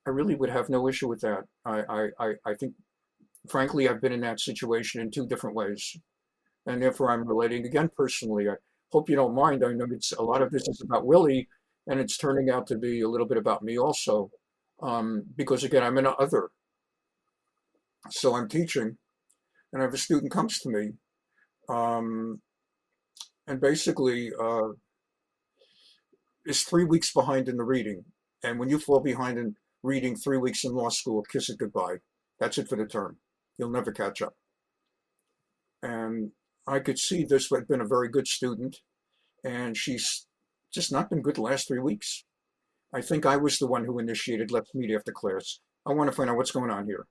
I really would have no issue with that. I think, frankly, I've been in that situation in 2 different ways. And therefore, I'm relating again personally. I hope you don't mind. I know it's a lot of this is about Willie, and it's turning out to be a little bit about me also. Because again, I'm an other. So I'm teaching, and I have a student comes to me, and basically is 3 weeks behind in the reading. And when you fall behind in reading 3 weeks in law school, kiss it goodbye. That's it for the term. You'll never catch up. And I could see this had been a very good student, and she's just not been good the last 3 weeks. I think I was the one who initiated, let's meet after class. I want to find out what's going on here.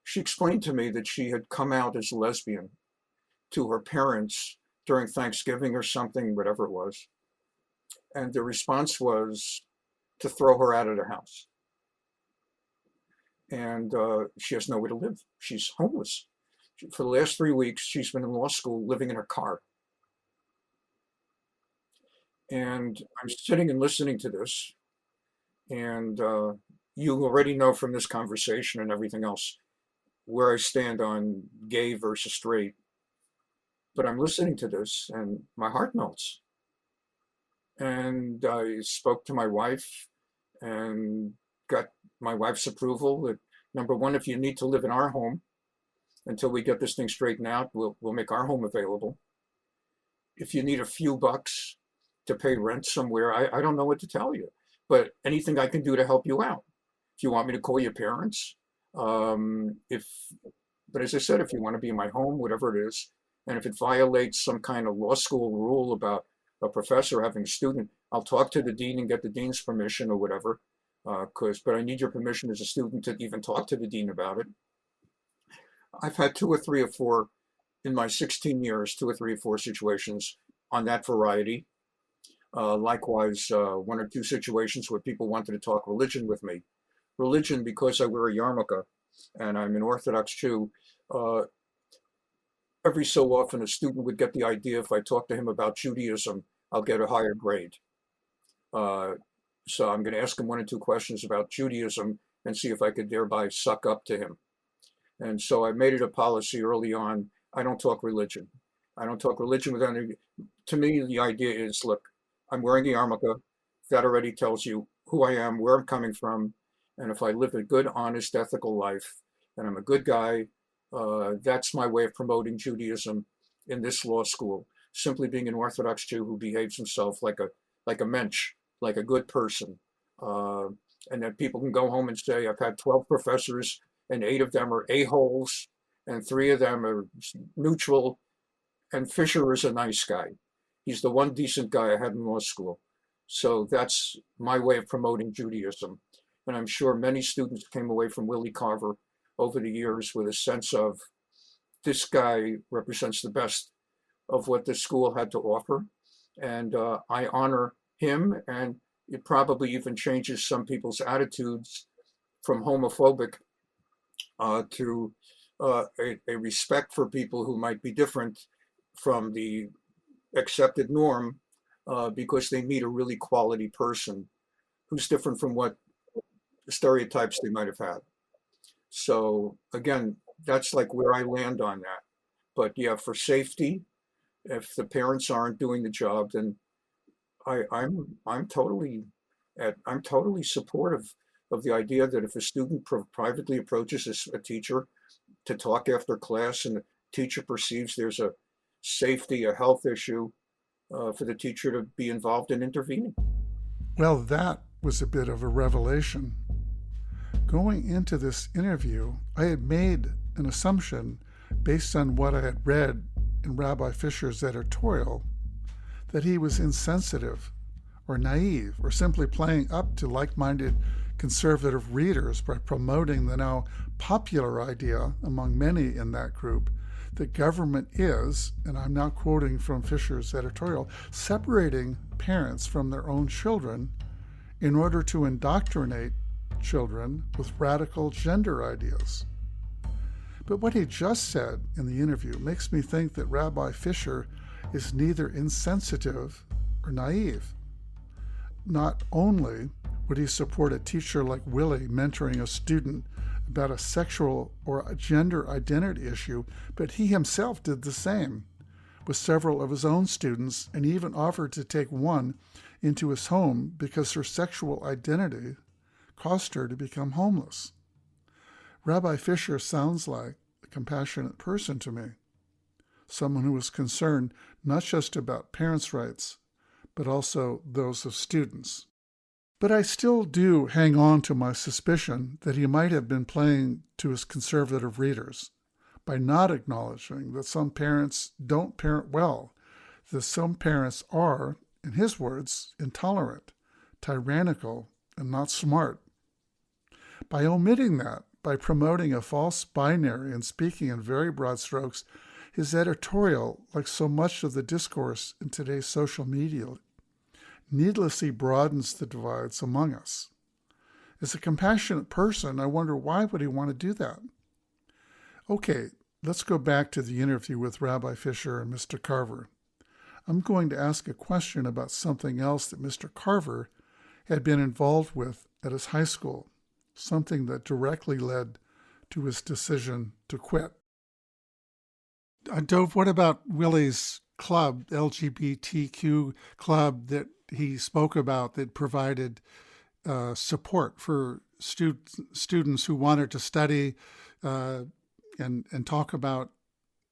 She explained to me that she had come out as a lesbian to her parents during Thanksgiving or something, whatever it was. And the response was to throw her out of the house. And she has nowhere to live. She's homeless. For the last 3 weeks, she's been in law school living in her car. And I'm sitting and listening to this. And you already know from this conversation and everything else where I stand on gay versus straight. But I'm listening to this and my heart melts. And I spoke to my wife and got my wife's approval that, number one, if you need to live in our home until we get this thing straightened out, we'll make our home available. If you need a few bucks to pay rent somewhere, I don't know what to tell you, but anything I can do to help you out. If you want me to call your parents, but as I said, if you want to be in my home, whatever it is, and if it violates some kind of law school rule about a professor having a student, I'll talk to the dean and get the dean's permission or whatever, but I need your permission as a student to even talk to the dean about it. I've had 2 or 3 or 4 in my 16 years, 2 or 3 or 4 situations on that variety. Likewise, 1 or 2 situations where people wanted to talk religion with me. Religion, because I wear a yarmulke and I'm an Orthodox Jew, every so often a student would get the idea if I talk to him about Judaism, I'll get a higher grade. So I'm going to ask him 1 or 2 questions about Judaism and see if I could thereby suck up to him. And so I made it a policy early on. I don't talk religion. I don't talk religion with any. To me, the idea is, look, I'm wearing the yarmulke. That already tells you who I am, where I'm coming from, and if I live a good, honest, ethical life, and I'm a good guy, that's my way of promoting Judaism in this law school. Simply being an Orthodox Jew who behaves himself like a mensch, like a good person, and that people can go home and say, I've had 12 professors, and 8 of them are a-holes, and 3 of them are neutral, and Fisher is a nice guy. He's the one decent guy I had in law school. So that's my way of promoting Judaism. And I'm sure many students came away from Willie Carver over the years with a sense of, this guy represents the best of what the school had to offer. And I honor him, and it probably even changes some people's attitudes from homophobic to a respect for people who might be different from the accepted norm, because they meet a really quality person who's different from what stereotypes they might have had. So again, that's like where I land on that. But yeah, for safety, if the parents aren't doing the job, then I'm totally supportive of the idea that if a student privately approaches a teacher to talk after class, and the teacher perceives there's a safety, a health issue, for the teacher to be involved in intervening. Well, that was a bit of a revelation. Going into this interview, I had made an assumption based on what I had read in Rabbi Fisher's editorial that he was insensitive or naive or simply playing up to like-minded conservative readers by promoting the now popular idea among many in that group that government is, and I'm now quoting from Fisher's editorial, separating parents from their own children in order to indoctrinate children with radical gender ideas. But what he just said in the interview makes me think that Rabbi Fisher is neither insensitive or naive. Not only would he support a teacher like Willie mentoring a student about a sexual or a gender identity issue, but he himself did the same with several of his own students, and even offered to take one into his home because her sexual identity caused her to become homeless. Rabbi Fisher sounds like a compassionate person to me, someone who is concerned not just about parents' rights, but also those of students. But I still do hang on to my suspicion that he might have been playing to his conservative readers by not acknowledging that some parents don't parent well, that some parents are, in his words, intolerant, tyrannical, and not smart. By omitting that, by promoting a false binary and speaking in very broad strokes, his editorial, like so much of the discourse in today's social media, needlessly broadens the divides among us. As a compassionate person, I wonder, why would he want to do that? Okay, let's go back to the interview with Rabbi Fisher and Mr. Carver. I'm going to ask a question about something else that Mr. Carver had been involved with at his high school, something that directly led to his decision to quit. Dove, what about Willie's club, LGBTQ club, that he spoke about that provided support for students who wanted to study and talk about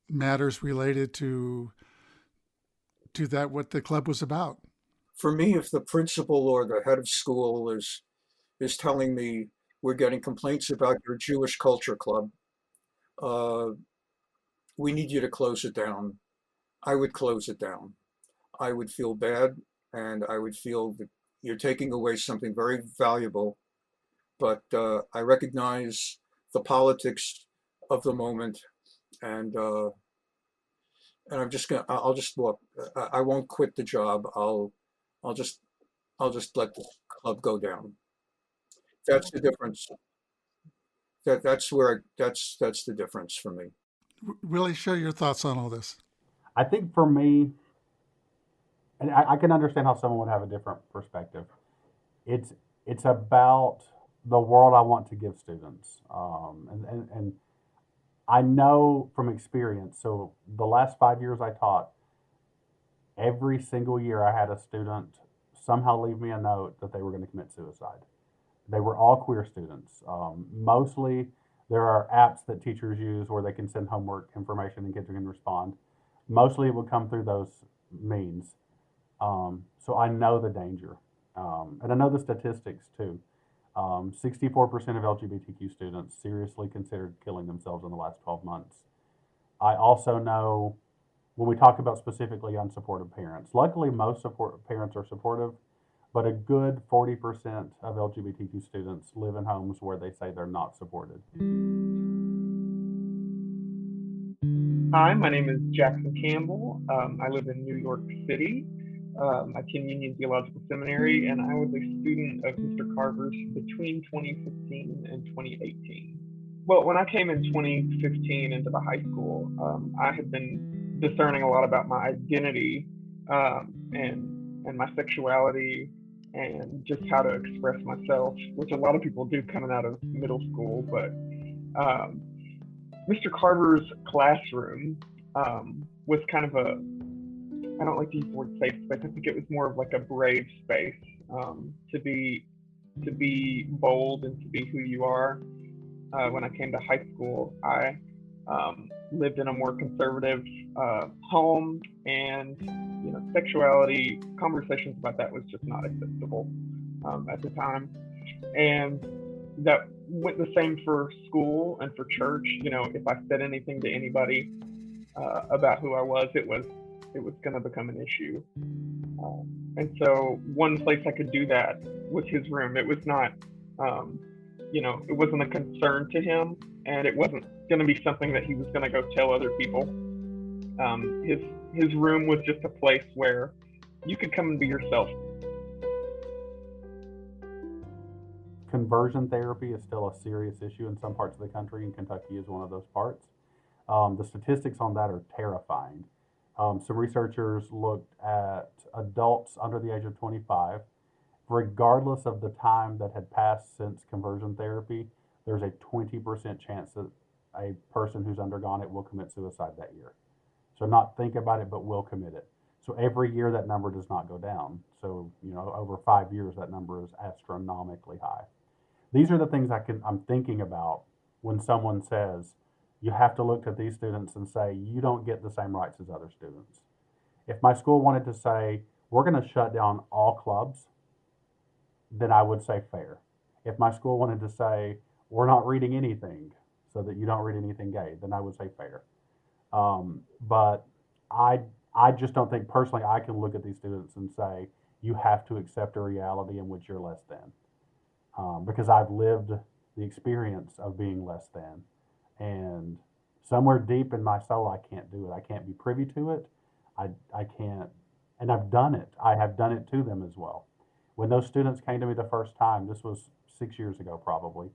matters related to that, what the club was about? For me, if the principal or the head of school is telling me, we're getting complaints about your Jewish culture club, we need you to close it down, I would close it down. I would feel bad, and I would feel that you're taking away something very valuable. But I recognize the politics of the moment, and I'm just gonna, I'll just look. I won't quit the job. I'll just let the club go down. That's the difference. That's the difference for me. Really share your thoughts on all this. I think for me, and I can understand how someone would have a different perspective. It's about the world I want to give students, and I know from experience, so the last 5 years I taught, every single year I had a student somehow leave me a note that they were going to commit suicide. They were all queer students. Mostly, there are apps that teachers use where they can send homework information and kids can respond. Mostly, it would come through those means. So I know the danger. And I know the statistics too. 64% of LGBTQ students seriously considered killing themselves in the last 12 months. I also know when we talk about specifically unsupportive parents, luckily most parents are supportive, but a good 40% of LGBTQ students live in homes where they say they're not supported. Hi, my name is Jackson Campbell. I live in New York City. I attend Union Theological Seminary, and I was a student of Mr. Carver's between 2015 and 2018. Well, when I came in 2015 into the high school, I had been discerning a lot about my identity and my sexuality and just how to express myself, which a lot of people do coming out of middle school. But Mr. Carver's classroom was kind of a, I don't like to use the word safe space. I think it was more of like a brave space to be bold and to be who you are. When I came to high school, I lived in a more conservative home, and sexuality conversations about that was just not acceptable at the time, and that went the same for school and for church. If I said anything to anybody about who I was, it was going to become an issue. And so one place I could do that was his room. It was not, it wasn't a concern to him, and it wasn't going to be something that he was going to go tell other people. His room was just a place where you could come and be yourself. Conversion therapy is still a serious issue in some parts of the country, and Kentucky is one of those parts. The statistics on that are terrifying. Some researchers looked at adults under the age of 25. Regardless of the time that had passed since conversion therapy, there's a 20% chance that a person who's undergone it will commit suicide that year. So not think about it, but will commit it. So every year that number does not go down. So, over 5 years, that number is astronomically high. These are the things I'm thinking about when someone says, you have to look at these students and say, you don't get the same rights as other students. If my school wanted to say, we're going to shut down all clubs, then I would say fair. If my school wanted to say, we're not reading anything so that you don't read anything gay, then I would say fair. But I just don't think personally I can look at these students and say, you have to accept a reality in which you're less than. Because I've lived the experience of being less than. And somewhere deep in my soul, I can't do it. I can't be privy to it. I can't, and I've done it. I have done it to them as well. When those students came to me the first time, this was 6 years ago probably,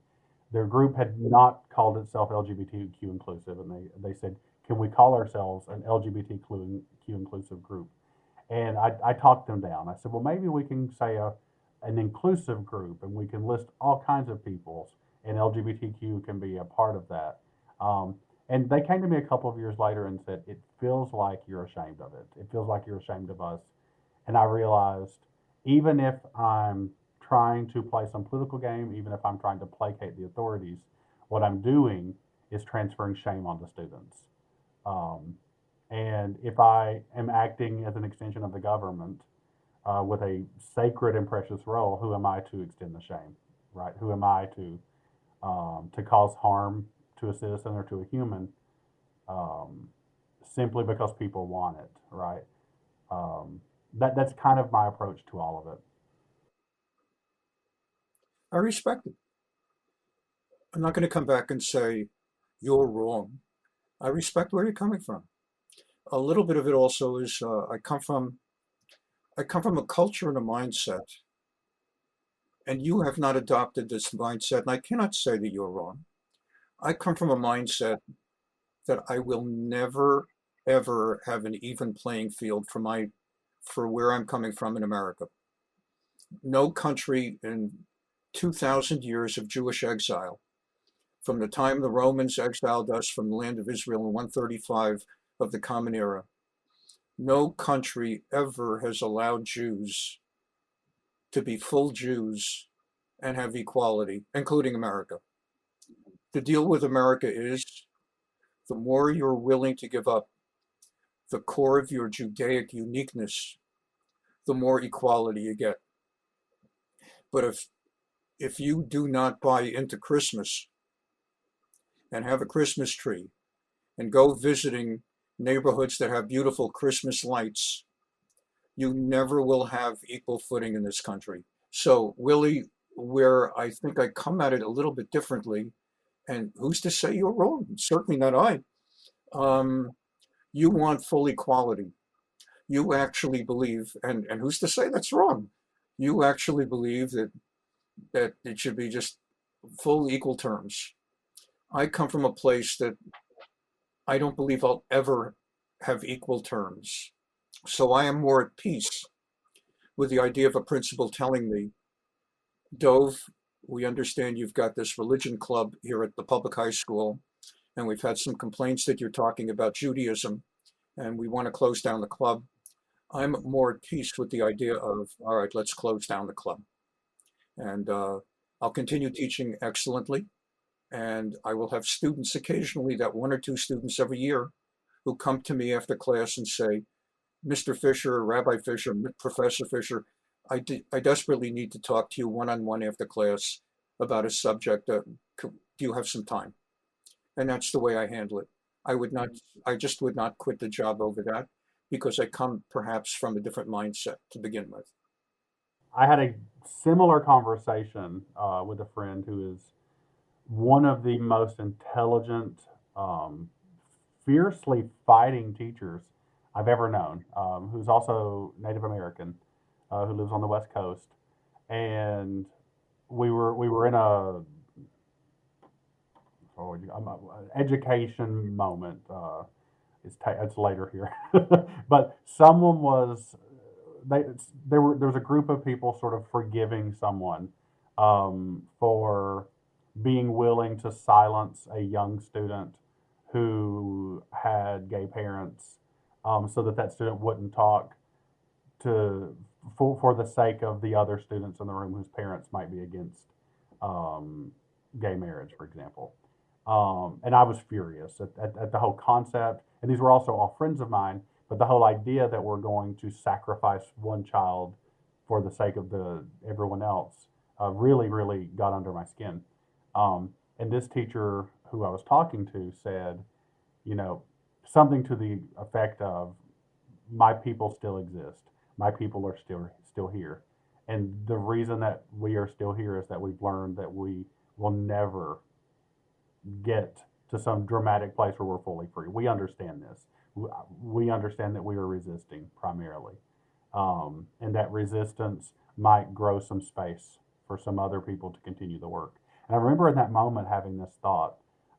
their group had not called itself LGBTQ inclusive, and they said, can we call ourselves an LGBTQ inclusive group? And I talked them down. I said, well, maybe we can say an inclusive group, and we can list all kinds of peoples, and LGBTQ can be a part of that. And they came to me a couple of years later and said, it feels like you're ashamed of it. It feels like you're ashamed of us. And I realized, even if I'm trying to play some political game, even if I'm trying to placate the authorities, what I'm doing is transferring shame onto students. And if I am acting as an extension of the government with a sacred and precious role, who am I to extend the shame, right? Who am I to cause harm to a citizen or to a human simply because people want it, right? That's kind of my approach to all of it. I respect it. I'm not going to come back and say you're wrong. I respect where you're coming from. A little bit of it also is I come from a culture and a mindset, and you have not adopted this mindset, and I cannot say that you're wrong. I come from a mindset that I will never, ever have an even playing field for where I'm coming from in America. No country in 2,000 years of Jewish exile from the time the Romans exiled us from the land of Israel in 135 of the Common Era. No country ever has allowed Jews to be full Jews and have equality, including America. The deal with America is the more you're willing to give up the core of your Judaic uniqueness, the more equality you get. But if you do not buy into Christmas and have a Christmas tree and go visiting neighborhoods that have beautiful Christmas lights, you never will have equal footing in this country. So, Willie, where I think I come at it a little bit differently, and who's to say you're wrong? Certainly not I. You want full equality. You actually believe, and who's to say that's wrong? You actually believe that it should be just full equal terms. I come from a place that I don't believe I'll ever have equal terms. So I am more at peace with the idea of a principal telling me, Dove, we understand you've got this religion club here at the public high school, and we've had some complaints that you're talking about Judaism, and we want to close down the club. I'm more at peace with the idea of, all right, let's close down the club. And I'll continue teaching excellently. And I will have students occasionally, that one or two students every year, who come to me after class and say, Mr. Fisher, Rabbi Fisher, Professor Fisher, I desperately need to talk to you one-on-one after class about a subject. Do you have some time? And that's the way I handle it. I just would not quit the job over that, because I come perhaps from a different mindset to begin with. I had a similar conversation with a friend who is one of the most intelligent, fiercely fighting teachers I've ever known, who's also Native American, who lives on the West Coast. And we were in education moment. It's later here, but someone was there was a group of people sort of forgiving someone for being willing to silence a young student who had gay parents, so that student wouldn't talk for the sake of the other students in the room whose parents might be against gay marriage, for example. And I was furious at the whole concept. And these were also all friends of mine, but the whole idea that we're going to sacrifice one child for the sake of everyone else really, really got under my skin. And this teacher who I was talking to said, something to the effect of, my people still exist. My people are still here. And the reason that we are still here is that we've learned that we will never get to some dramatic place where we're fully free. We understand this. We understand that we are resisting primarily. And that resistance might grow some space for some other people to continue the work. And I remember in that moment having this thought,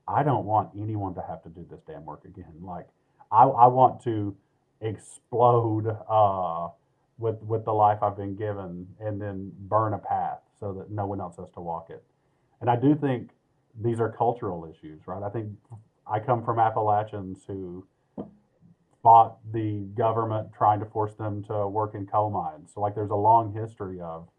I don't want anyone to have to do this damn work again. Like, I want to explode with the life I've been given and then burn a path so that no one else has to walk it. And I do think these are cultural issues, right? I think I come from Appalachians who fought the government trying to force them to work in coal mines. So, like, there's a long history of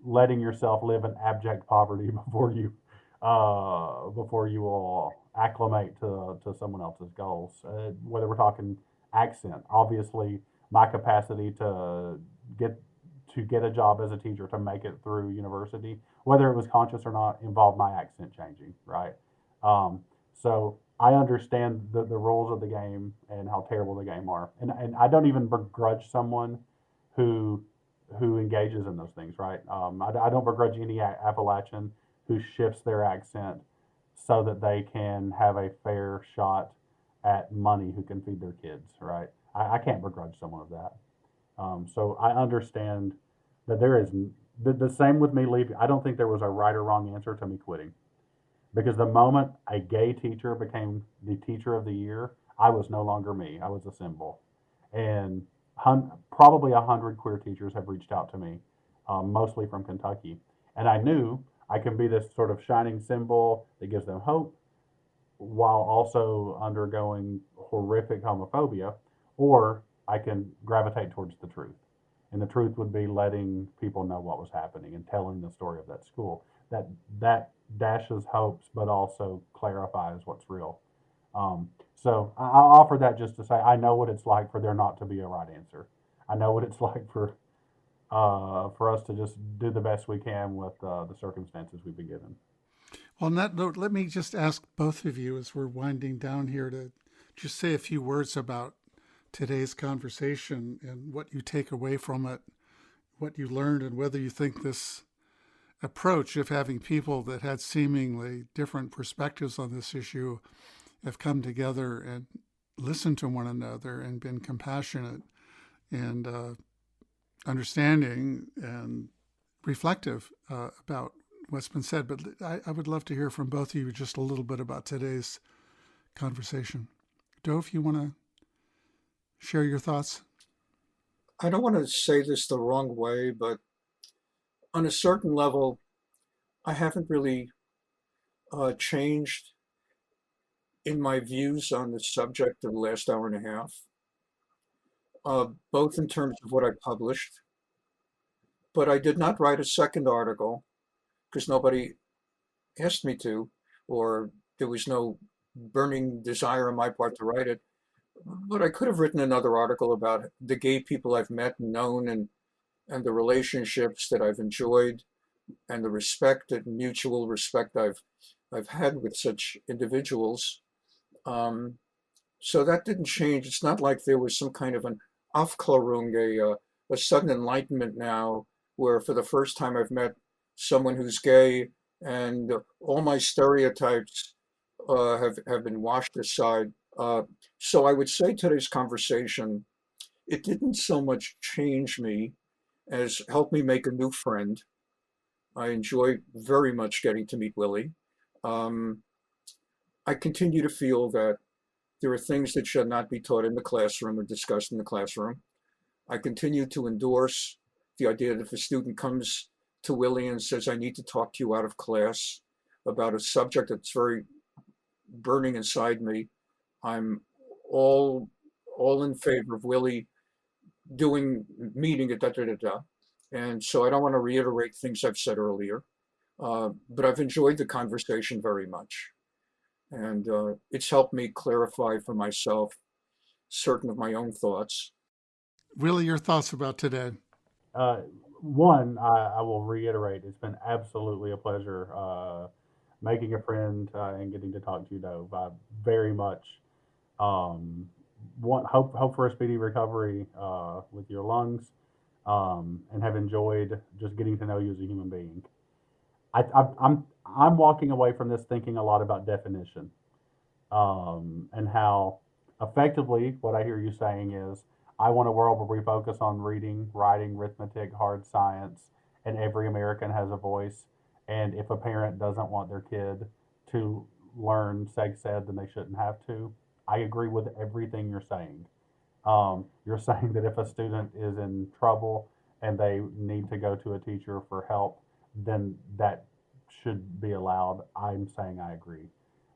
letting yourself live in abject poverty before you will acclimate to someone else's goals. Whether we're talking accent, obviously, my capacity to get a job as a teacher, to make it through university, whether it was conscious or not, involved my accent changing, right? So I understand the rules of the game and how terrible the game are, and I don't even begrudge someone who engages in those things, right? I don't begrudge any Appalachian who shifts their accent so that they can have a fair shot at money who can feed their kids, right? I can't begrudge someone of that. So I understand that there is the same with me leaving. I don't think there was a right or wrong answer to me quitting, because the moment a gay teacher became the teacher of the year, I was no longer me. I was a symbol. And probably 100 queer teachers have reached out to me, mostly from Kentucky. And I knew I can be this sort of shining symbol that gives them hope while also undergoing horrific homophobia, or I can gravitate towards the truth. And the truth would be letting people know what was happening and telling the story of that school. That dashes hopes, but also clarifies what's real. So I offer that just to say I know what it's like for there not to be a right answer. I know what it's like for us to just do the best we can with the circumstances we've been given. Well, on that note, let me just ask both of you as we're winding down here to just say a few words about today's conversation and what you take away from it, what you learned, and whether you think this approach of having people that had seemingly different perspectives on this issue have come together and listened to one another and been compassionate and understanding and reflective about what's been said. But I would love to hear from both of you just a little bit about today's conversation. Dove, you want to share your thoughts? I don't want to say this the wrong way, but on a certain level, I haven't really changed in my views on the subject of the last hour and a half, both in terms of what I published, but I did not write a second article because nobody asked me to, or there was no burning desire on my part to write it. But I could have written another article about the gay people I've met and known, and the relationships that I've enjoyed, and the respect and mutual respect I've had with such individuals. So that didn't change. It's not like there was some kind of an Aufklärung, a sudden enlightenment now, where for the first time I've met someone who's gay, and all my stereotypes have been washed aside. So I would say today's conversation, it didn't so much change me as help me make a new friend. I enjoy very much getting to meet Willie. I continue to feel that there are things that should not be taught in the classroom or discussed in the classroom. I continue to endorse the idea that if a student comes to Willie and says, I need to talk to you out of class about a subject that's very burning inside me, I'm all in favor of Willie meeting it, da, da, da, da. And so I don't want to reiterate things I've said earlier, but I've enjoyed the conversation very much. And it's helped me clarify for myself certain of my own thoughts. Willie, your thoughts about today? One, I will reiterate, it's been absolutely a pleasure making a friend and getting to talk to you, Dove. I very much hope for a speedy recovery with your lungs, and have enjoyed just getting to know you as a human being. I'm walking away from this thinking a lot about definition, and how effectively what I hear you saying is I want a world where we focus on reading, writing, arithmetic, hard science, and every American has a voice. And if a parent doesn't want their kid to learn sex ed, then they shouldn't have to. I agree with everything you're saying. You're saying that if a student is in trouble and they need to go to a teacher for help, then that should be allowed. I'm saying I agree.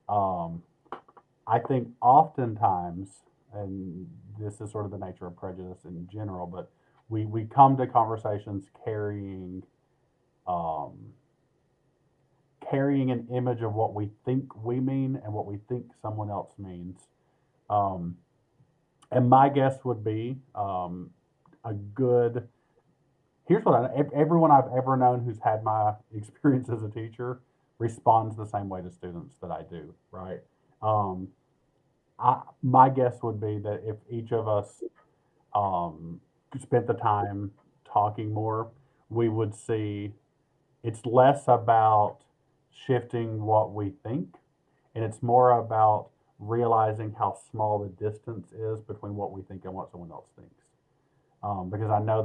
I think oftentimes, and this is sort of the nature of prejudice in general, but we come to conversations carrying an image of what we think we mean and what we think someone else means. And my guess would be a good. Here's what everyone I've ever known who's had my experience as a teacher responds the same way to students that I do, right? My guess would be that if each of us spent the time talking more, we would see it's less about shifting what we think, and it's more about realizing how small the distance is between what we think and what someone else thinks. Because I know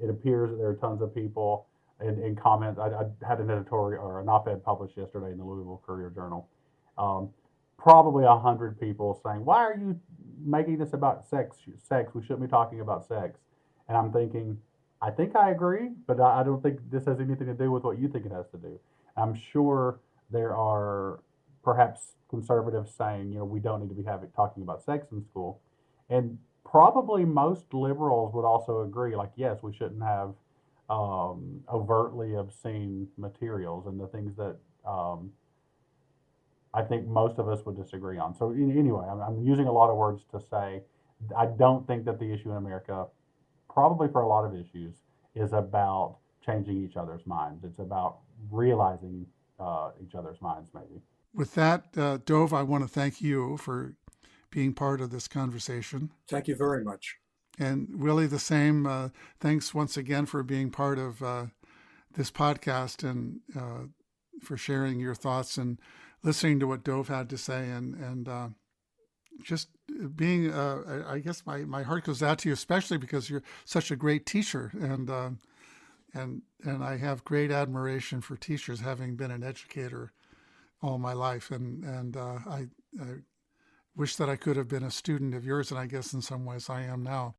it appears that there are tons of people in comments. I had an editorial or an op-ed published yesterday in the Louisville Courier-Journal. Probably 100 people saying, "Why are you making this about sex? We shouldn't be talking about sex." And I'm thinking, I think I agree, but I don't think this has anything to do with what you think it has to do. I'm sure there are perhaps conservatives saying, we don't need to be talking about sex in school. And probably most liberals would also agree, like, yes, we shouldn't have overtly obscene materials and the things that I think most of us would disagree on. So anyway, I'm using a lot of words to say I don't think that the issue in America, probably for a lot of issues, is about changing each other's minds. It's about realizing each other's minds, maybe. With that, Dove, I want to thank you for being part of this conversation. Thank you very much. And Willie, the same. Thanks once again for being part of this podcast and for sharing your thoughts and listening to what Dove had to say and just being, I guess my heart goes out to you, especially because you're such a great teacher. And I have great admiration for teachers, having been an educator all my life. And I wish that I could have been a student of yours, and I guess in some ways I am now.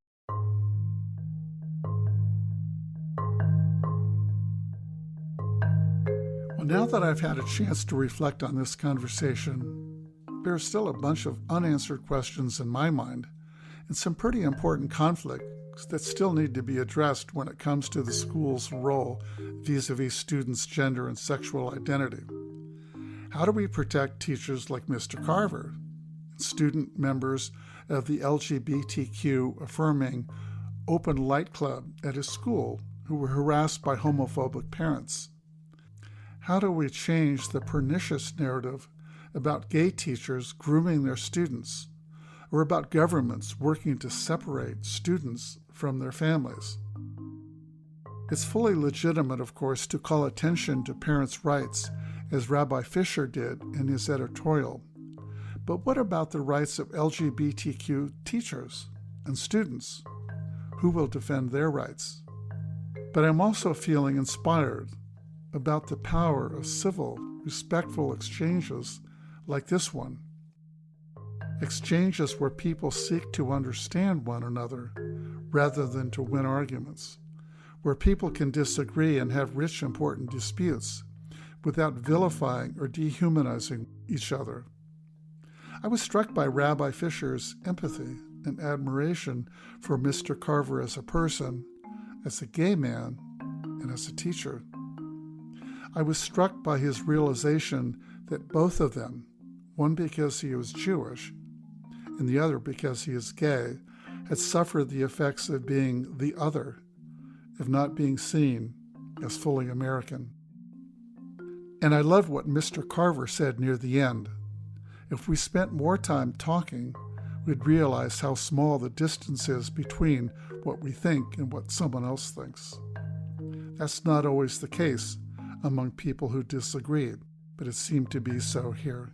Well, now that I've had a chance to reflect on this conversation, there's still a bunch of unanswered questions in my mind and some pretty important conflicts that still need to be addressed when it comes to the school's role vis-a-vis students' gender and sexual identity. How do we protect teachers like Mr. Carver, student members of the LGBTQ affirming Open Light Club at his school who were harassed by homophobic parents? How do we change the pernicious narrative about gay teachers grooming their students, or about governments working to separate students from their families? It's fully legitimate, of course, to call attention to parents' rights, as Rabbi Fisher did in his editorial. But what about the rights of LGBTQ teachers and students? Who will defend their rights? But I'm also feeling inspired about the power of civil, respectful exchanges like this one. Exchanges where people seek to understand one another rather than to win arguments, where people can disagree and have rich, important disputes without vilifying or dehumanizing each other. I was struck by Rabbi Fisher's empathy and admiration for Mr. Carver as a person, as a gay man, and as a teacher. I was struck by his realization that both of them, one because he was Jewish and the other because he is gay, had suffered the effects of being the other, of not being seen as fully American. And I love what Mr. Carver said near the end. If we spent more time talking, we'd realize how small the distance is between what we think and what someone else thinks. That's not always the case among people who disagreed, but it seemed to be so here.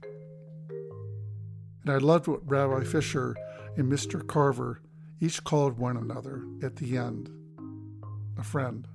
And I loved what Rabbi Fisher and Mr. Carver each called one another at the end, a friend.